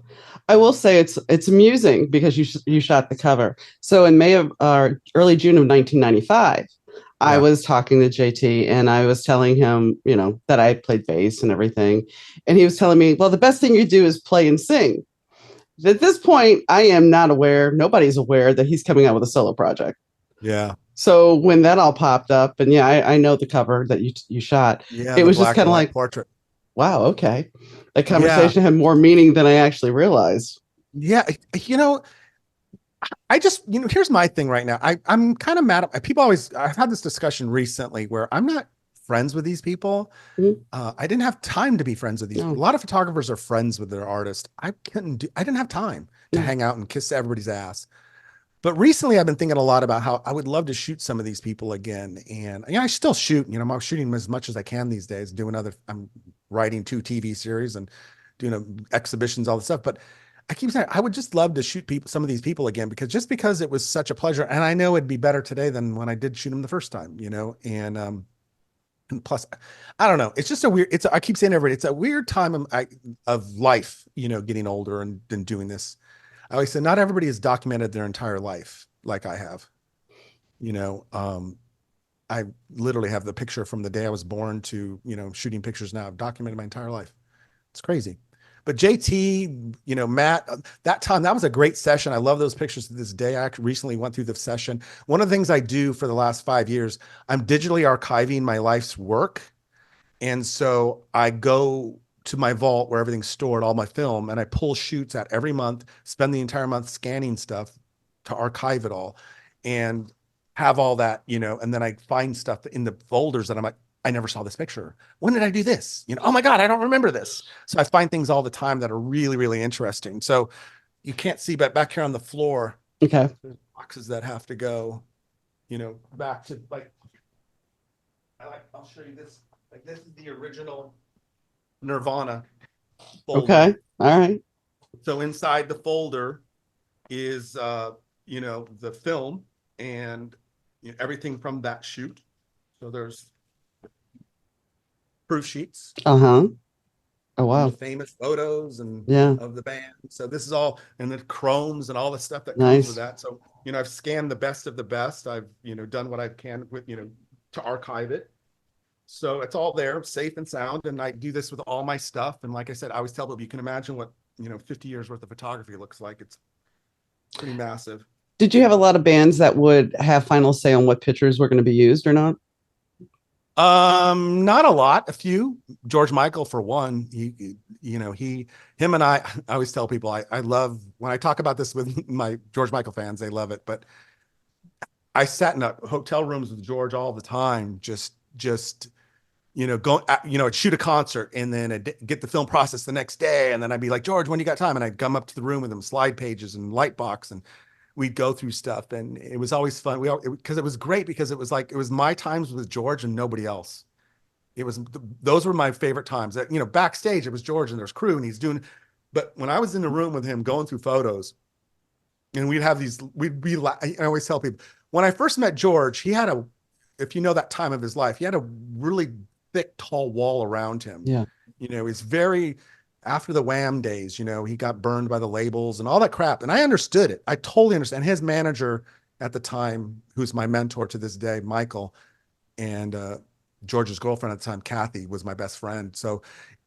I will say it's amusing because you shot the cover. So in May of early June of 1995, I was talking to JT, and I was telling him, that I played bass and everything. And he was telling me, well, the best thing you do is play and sing. At this point, I am not aware, nobody's aware that he's coming out with a solo project. Yeah. So when that all popped up, and I know the cover that you shot, Yeah, it was just kind of like, portrait. Wow, okay. That conversation had more meaning than I actually realized. Yeah, I just, here's my thing right now. I'm kind of mad at people. I've had this discussion recently where I'm not friends with these people. Mm-hmm. I didn't have time to be friends with these. No. A lot of photographers are friends with their artist. I didn't have time to hang out and kiss everybody's ass. But recently I've been thinking a lot about how I would love to shoot some of these people again. And I still shoot, I'm shooting as much as I can these days, I'm writing 2 TV series and doing exhibitions, all this stuff. But I keep saying, I would just love to shoot some of these people again, because it was such a pleasure. And I know it'd be better today than when I did shoot them the first time, and plus, I don't know. It's just I keep saying to everybody, it's a weird time of life, getting older and doing this. I always say, not everybody has documented their entire life like I have. I literally have the picture from the day I was born to, shooting pictures now. I've documented my entire life. It's crazy. But JT, Matt, that was a great session. I love those pictures to this day. I actually recently went through the session. One of the things I do for the last 5 years, I'm digitally archiving my life's work. And so I go to my vault where everything's stored, all my film, and I pull shoots out every month, spend the entire month scanning stuff to archive it all and have all that, and then I find stuff in the folders that I'm like, I never saw this picture. When did I do this? Oh my God, I don't remember this. So I find things all the time that are really, really interesting. So you can't see, but back here on the floor, okay, there's boxes that have to go, back to I'll show you this. Like, this is the original Nirvana folder. Okay. All right. So inside the folder is the film and everything from that shoot. So there's proof sheets. Uh-huh. Oh wow. Famous photos and of the band. So this is all, and the chromes and all the stuff that comes with that. So I've scanned the best of the best. I've done what I can with to archive it. So it's all there, safe and sound. And I do this with all my stuff. And like I said, I always tell people, you can imagine what 50 years worth of photography looks like. It's pretty massive. Did you have a lot of bands that would have final say on what pictures were going to be used or not? Not a lot, a few. George Michael, for one, him and I always tell people, I love, when I talk about this with my George Michael fans, they love it. But I sat in hotel rooms with George all the time, just go, I'd shoot a concert and then I'd get the film process the next day. And then I'd be like, George, when you got time? And I'd come up to the room with him, slide pages and Lightbox, and we'd go through stuff. And it was always fun. Because it was great, because it was my times with George and nobody else. Those were my favorite times. Backstage, it was George and there's crew and he's doing, but when I was in the room with him going through photos, and I always tell people, when I first met George, he had if that time of his life, he had a really thick, tall wall around him. Yeah. He's very, after the Wham days, he got burned by the labels and all that crap. And I understood it. I totally understand. His manager at the time, who's my mentor to this day, Michael, and George's girlfriend at the time, Kathy, was my best friend. So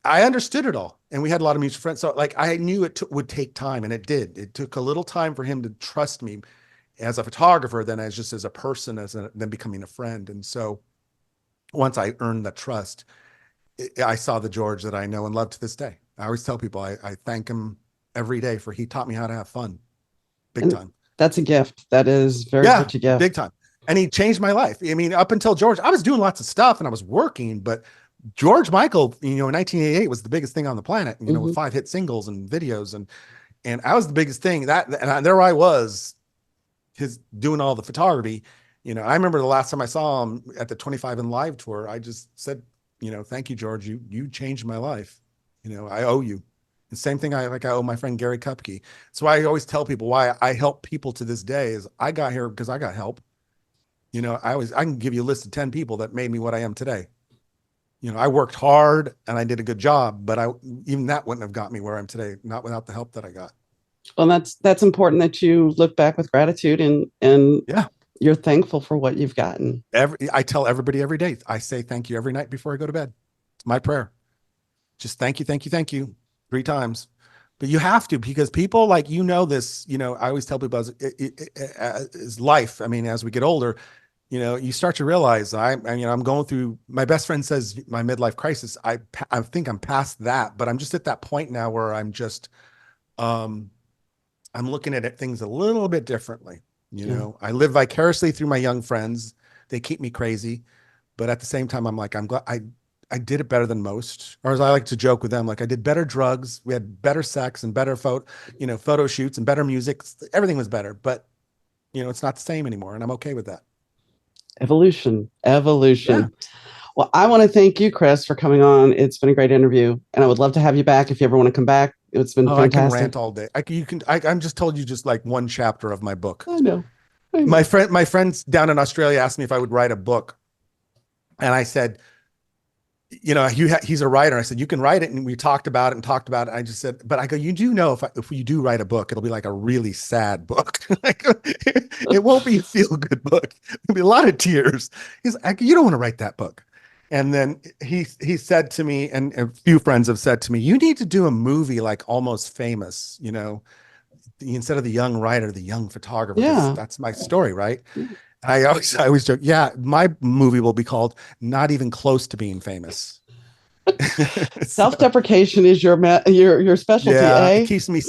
I understood it all, and we had a lot of mutual friends. So like I knew it would take time, and it did. It took a little time for him to trust me as a photographer, then as a person, then becoming a friend. And so once I earned that trust, I saw the George that I know and love to this day. I always tell people I thank him every day for he taught me how to have fun, big time. That's a gift. That is very much a gift, big time. And he changed my life. I mean, up until George, I was doing lots of stuff and I was working, but George Michael, in 1988 was the biggest thing on the planet, with 5 hit singles and videos. And I was the biggest thing there I was, doing all the photography. I remember the last time I saw him at the 25 and Live tour, I just said, thank you, George. You changed my life. I owe you. The same thing I owe my friend Gary Kupke. So I always tell people why I help people to this day is I got here because I got help. I can give you a list of 10 people that made me what I am today. I worked hard and I did a good job, but even that wouldn't have got me where I am today, not without the help that I got. Well, that's important that you look back with gratitude and yeah, you're thankful for what you've gotten. I tell everybody every day, I say thank you every night before I go to bed. It's my prayer. Just thank you, thank you, thank you 3 times. But you have to, because people this, I always tell people as life. I mean, as we get older, you start to realize I'm going through, my best friend says my midlife crisis. I think I'm past that, but I'm just at that point now where I'm just, I'm looking at things a little bit differently. I live vicariously through my young friends. They keep me crazy, but at the same time, I'm like, I'm glad I did it better than most. Or as I like to joke with them, like I did better drugs. We had better sex and better photo shoots and better music. Everything was better, but it's not the same anymore. And I'm okay with that. Evolution. Yeah. Well, I want to thank you, Chris, for coming on. It's been a great interview, and I would love to have you back if you ever want to come back. It's been fantastic. I can rant all day. I'm just told you just like one chapter of my book. I know. My friends down in Australia asked me if I would write a book, and I said, he's a writer. I said, you can write it. And we talked about it. I just said, but I go, you do know if you do write a book, it'll be like a really sad book. It won't be a feel good book. It'll be a lot of tears. He's like, you don't want to write that book. And then he said to me, and a few friends have said to me, you need to do a movie like Almost Famous, instead of the young writer, the young photographer. Yeah. That's my story. Right. I always joke, my movie will be called Not Even Close to Being Famous. Self-deprecation is your specialty, It keeps me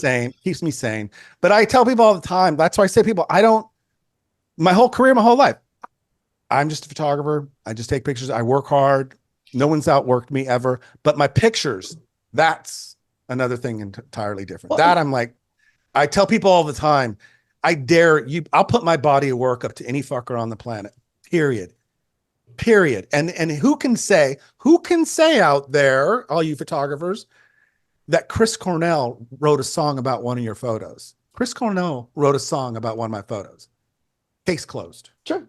sane. But I tell people all the time, that's why I say people, my whole career, my whole life, I'm just a photographer. I just take pictures. I work hard. No one's outworked me ever. But my pictures, that's another thing entirely different. That I'm like, I tell people all the time, I dare you, I'll put my body of work up to any fucker on the planet, period. And who can say out there, all you photographers, that Chris Cornell wrote a song about one of your photos? Chris Cornell wrote a song about one of my photos. Case closed. True.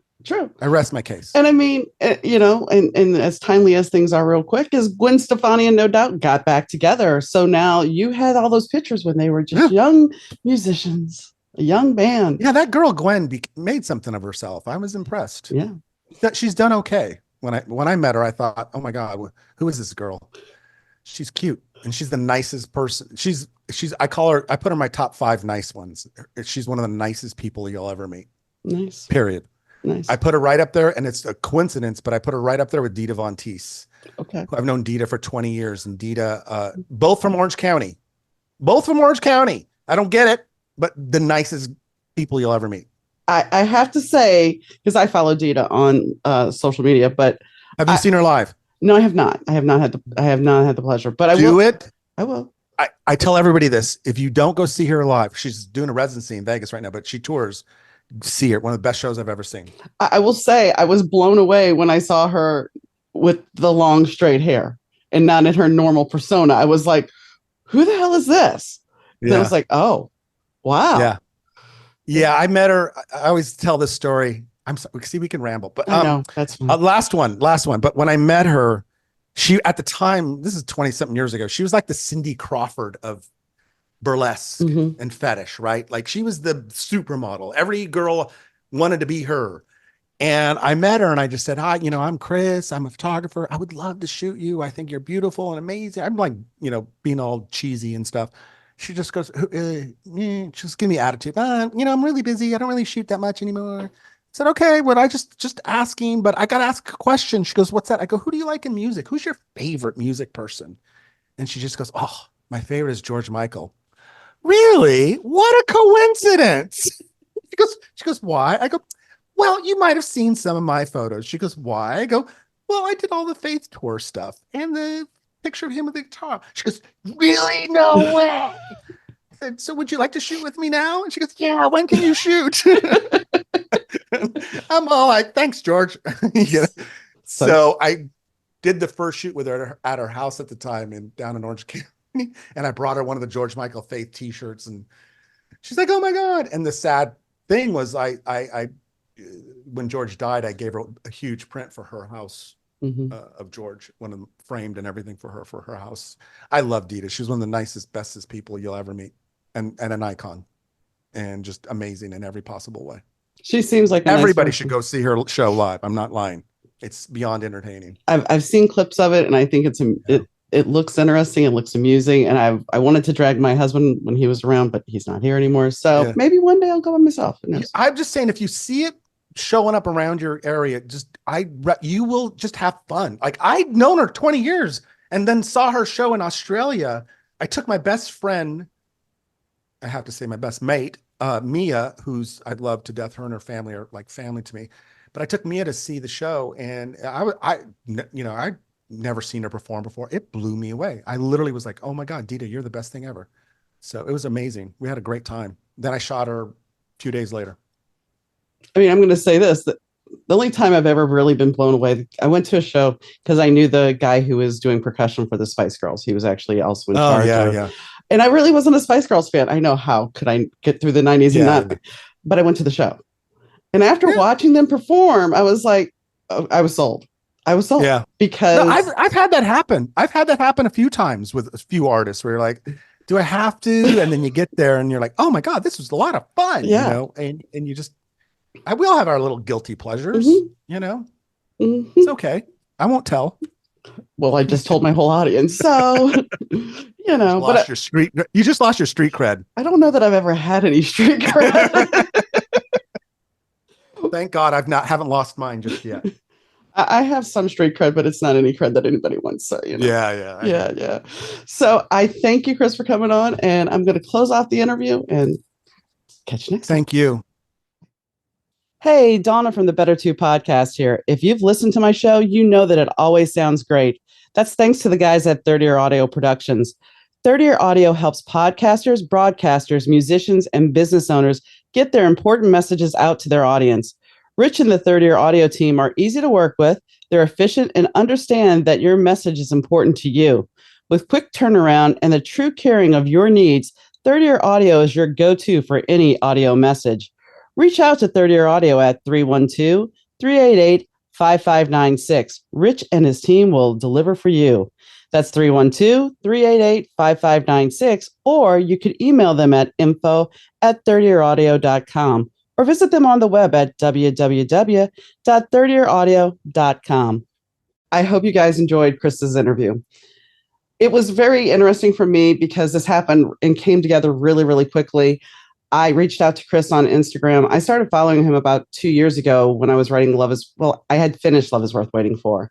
I rest my case. And I mean, and as timely as things are real quick, is Gwen Stefani and No Doubt got back together. So now you had all those pictures when they were just young musicians. A young band. Yeah, that girl Gwen made something of herself. I was impressed. Yeah, she's done okay. When I met her, I thought, oh my God, who is this girl? She's cute and she's the nicest person. I put her in my top 5 nice ones. She's one of the nicest people you'll ever meet. Nice. Period. Nice. I put her right up there, and it's a coincidence, but I put her right up there with Dita Von Teese. Okay. I've known Dita for 20 years, and Dita, both from Orange County. I don't get it. But the nicest people you'll ever meet. I have to say, because I follow Dita on social media, but have you seen her live? No, I have not. I have not had the pleasure. But I will. I will. I tell everybody this: if you don't go see her live, she's doing a residency in Vegas right now, but she tours. See her, one of the best shows I've ever seen. I will say I was blown away when I saw her with the long straight hair and not in her normal persona. I was like, "Who the hell is this?" Yeah. Then I was like, "Oh." Wow. Yeah. I met her. I always tell this story. I'm sorry. See, we can ramble, but that's fine. Last one. But when I met her, she, at the time, this is 20 something years ago, she was like the Cindy Crawford of burlesque and fetish, right? Like she was the supermodel. Every girl wanted to be her. And I met her and I just said, hi, I'm Chris. I'm a photographer. I would love to shoot you. I think you're beautiful and amazing. I'm like, being all cheesy and stuff. She just goes, just give me attitude. I'm really busy. I don't really shoot that much anymore. I said, okay, well, I just asking, but I got to ask a question. She goes, what's that? I go, who do you like in music? Who's your favorite music person? And she just goes, oh, my favorite is George Michael. Really? What a coincidence. She goes, why? I go, well, you might have seen some of my photos. She goes, why? I go, well, I did all the Faith Tour stuff and the picture of him with the guitar. She goes, really? No way. I said, so would you like to shoot with me now? And she goes, yeah, when can you shoot? I'm all like, thanks, George. So I did the first shoot with her at her house at the time down in Orange County. And I brought her one of the George Michael Faith t-shirts and she's like, oh my God. And the sad thing was I when George died, I gave her a huge print for her house of George, one of them framed and everything for her house. I love Dita. She's one of the nicest, bestest people you'll ever meet and an icon and just amazing in every possible way. She seems like everybody should go see her show live. I'm not lying. It's beyond entertaining. I've seen clips of it and I think it looks interesting. It looks amusing. And I wanted to drag my husband when he was around, but he's not here anymore. So maybe one day I'll go by myself. I'm just saying, if you see it showing up around your area, you will just have fun. Like, I'd known her 20 years and then saw her show in Australia. I took my best friend, I have to say my best mate, Mia, who's I'd love to death. Her and her family are like family to me. But I took Mia to see the show and I'd never seen her perform before. It blew me away. I literally was like, oh my God, Dita, you're the best thing ever. So it was amazing. We had a great time. Then I shot her a few days later. I mean, I'm going to say this, that the only time I've ever really been blown away, I went to a show because I knew the guy who was doing percussion for the Spice Girls. He was actually also in charge. Yeah. And I really wasn't a Spice Girls fan. I know, how could I get through the 90s and not? But I went to the show. And after watching them perform, I was like, I was sold. Yeah. Because I've had that happen. I've had that happen a few times with a few artists where you're like, do I have to? And then you get there and you're like, oh my God, this was a lot of fun. Yeah. And you just, we all have our little guilty pleasures, It's okay. I won't tell. Well, I just told my whole audience. So, you just lost your street cred. I don't know that I've ever had any street cred. Thank God haven't lost mine just yet. I have some street cred, but it's not any cred that anybody wants. So, Yeah. So I thank you, Chris, for coming on, and I'm going to close off the interview and catch you next time. Thank you. Hey, Donna from the Better 2 podcast here. If you've listened to my show, you know that it always sounds great. That's thanks to the guys at Third Ear Audio Productions. Third Ear Audio helps podcasters, broadcasters, musicians, and business owners get their important messages out to their audience. Rich and the Third Ear Audio team are easy to work with. They're efficient and understand that your message is important to you. With quick turnaround and the true caring of your needs, Third Ear Audio is your go-to for any audio message. Reach out to Third Ear Audio at 312-388-5596. Rich and his team will deliver for you. That's 312-388-5596. Or you could email them at info@thirdearaudio.com or visit them on the web at www.thirdearaudio.com. I hope you guys enjoyed Chris's interview. It was very interesting for me because this happened and came together really, really quickly. I reached out to Chris on Instagram. I started following him about 2 years ago when I was writing I had finished Love Is Worth Waiting For.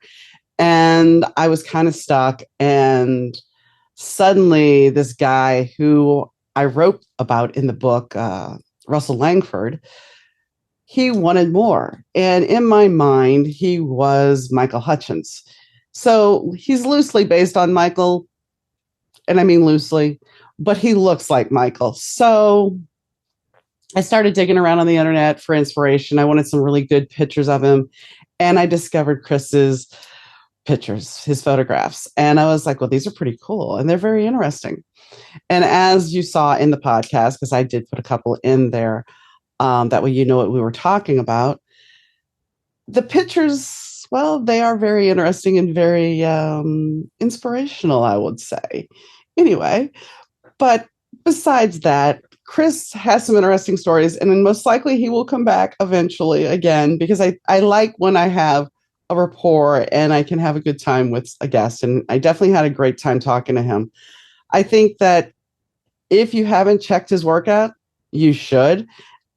And I was kind of stuck. And suddenly this guy who I wrote about in the book, Russell Langford, he wanted more. And in my mind, he was Michael Hutchence. So he's loosely based on Michael. And I mean loosely, but he looks like Michael. So I started digging around on the internet for inspiration. I wanted some really good pictures of him. And I discovered Chris's pictures, his photographs. And I was like, well, these are pretty cool. And they're very interesting. And as you saw in the podcast, because I did put a couple in there, that way you know what we were talking about. The pictures, well, they are very interesting and very inspirational, I would say. Anyway, but besides that, Chris has some interesting stories, and then most likely he will come back eventually again, because I like when I have a rapport and I can have a good time with a guest. And I definitely had a great time talking to him. I think that if you haven't checked his work out, you should.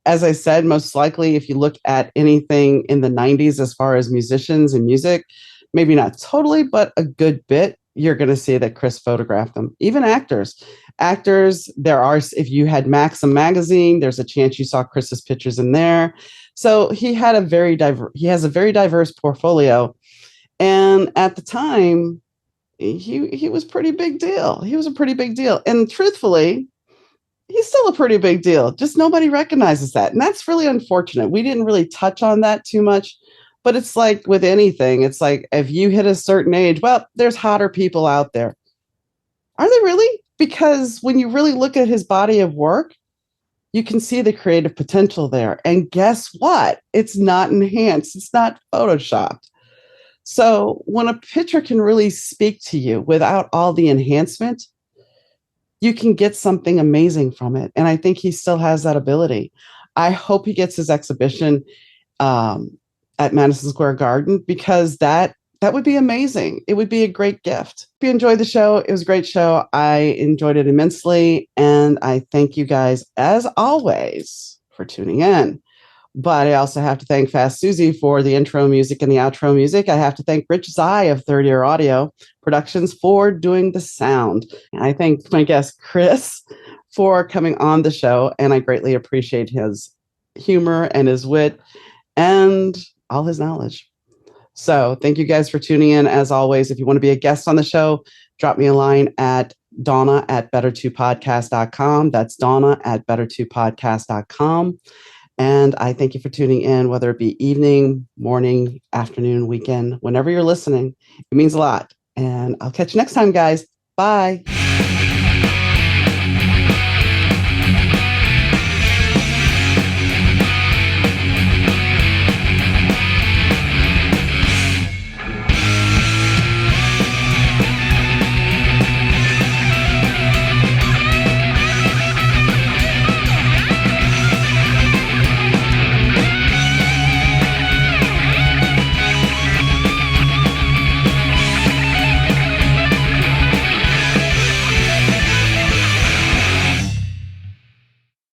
As I said, most likely, if you look at anything in the 90s as far as musicians and music, maybe not totally, but a good bit, you're going to see that Chris photographed them. Even actors. Actors, there are, if you had Maxim magazine, there's a chance you saw Chris's pictures in there. So he has a very diverse portfolio. And at the time, he was pretty big deal. He was a pretty big deal. And truthfully, he's still a pretty big deal. Just nobody recognizes that. And that's really unfortunate. We didn't really touch on that too much, but it's like with anything, it's like if you hit a certain age, well, there's hotter people out there. Are they really? Because when you really look at his body of work, you can see the creative potential there. And guess what? It's not enhanced. It's not photoshopped. So when a picture can really speak to you without all the enhancement, you can get something amazing from it. And I think he still has that ability. I hope he gets his exhibition at Madison Square Garden, because that would be amazing. It would be a great gift. If you enjoyed the show, it was a great show. I enjoyed it immensely. And I thank you guys, as always, for tuning in. But I also have to thank Fast Susie for the intro music and the outro music. I have to thank Rich Zai of Third Year Audio Productions for doing the sound. And I thank my guest, Chris, for coming on the show. And I greatly appreciate his humor and his wit and all his knowledge. So thank you guys for tuning in. As always, if you want to be a guest on the show, drop me a line at Donna@better2podcast.com. That's Donna@better2podcast.com. And I thank you for tuning in, whether it be evening, morning, afternoon, weekend, whenever you're listening. It means a lot. And I'll catch you next time, guys. Bye.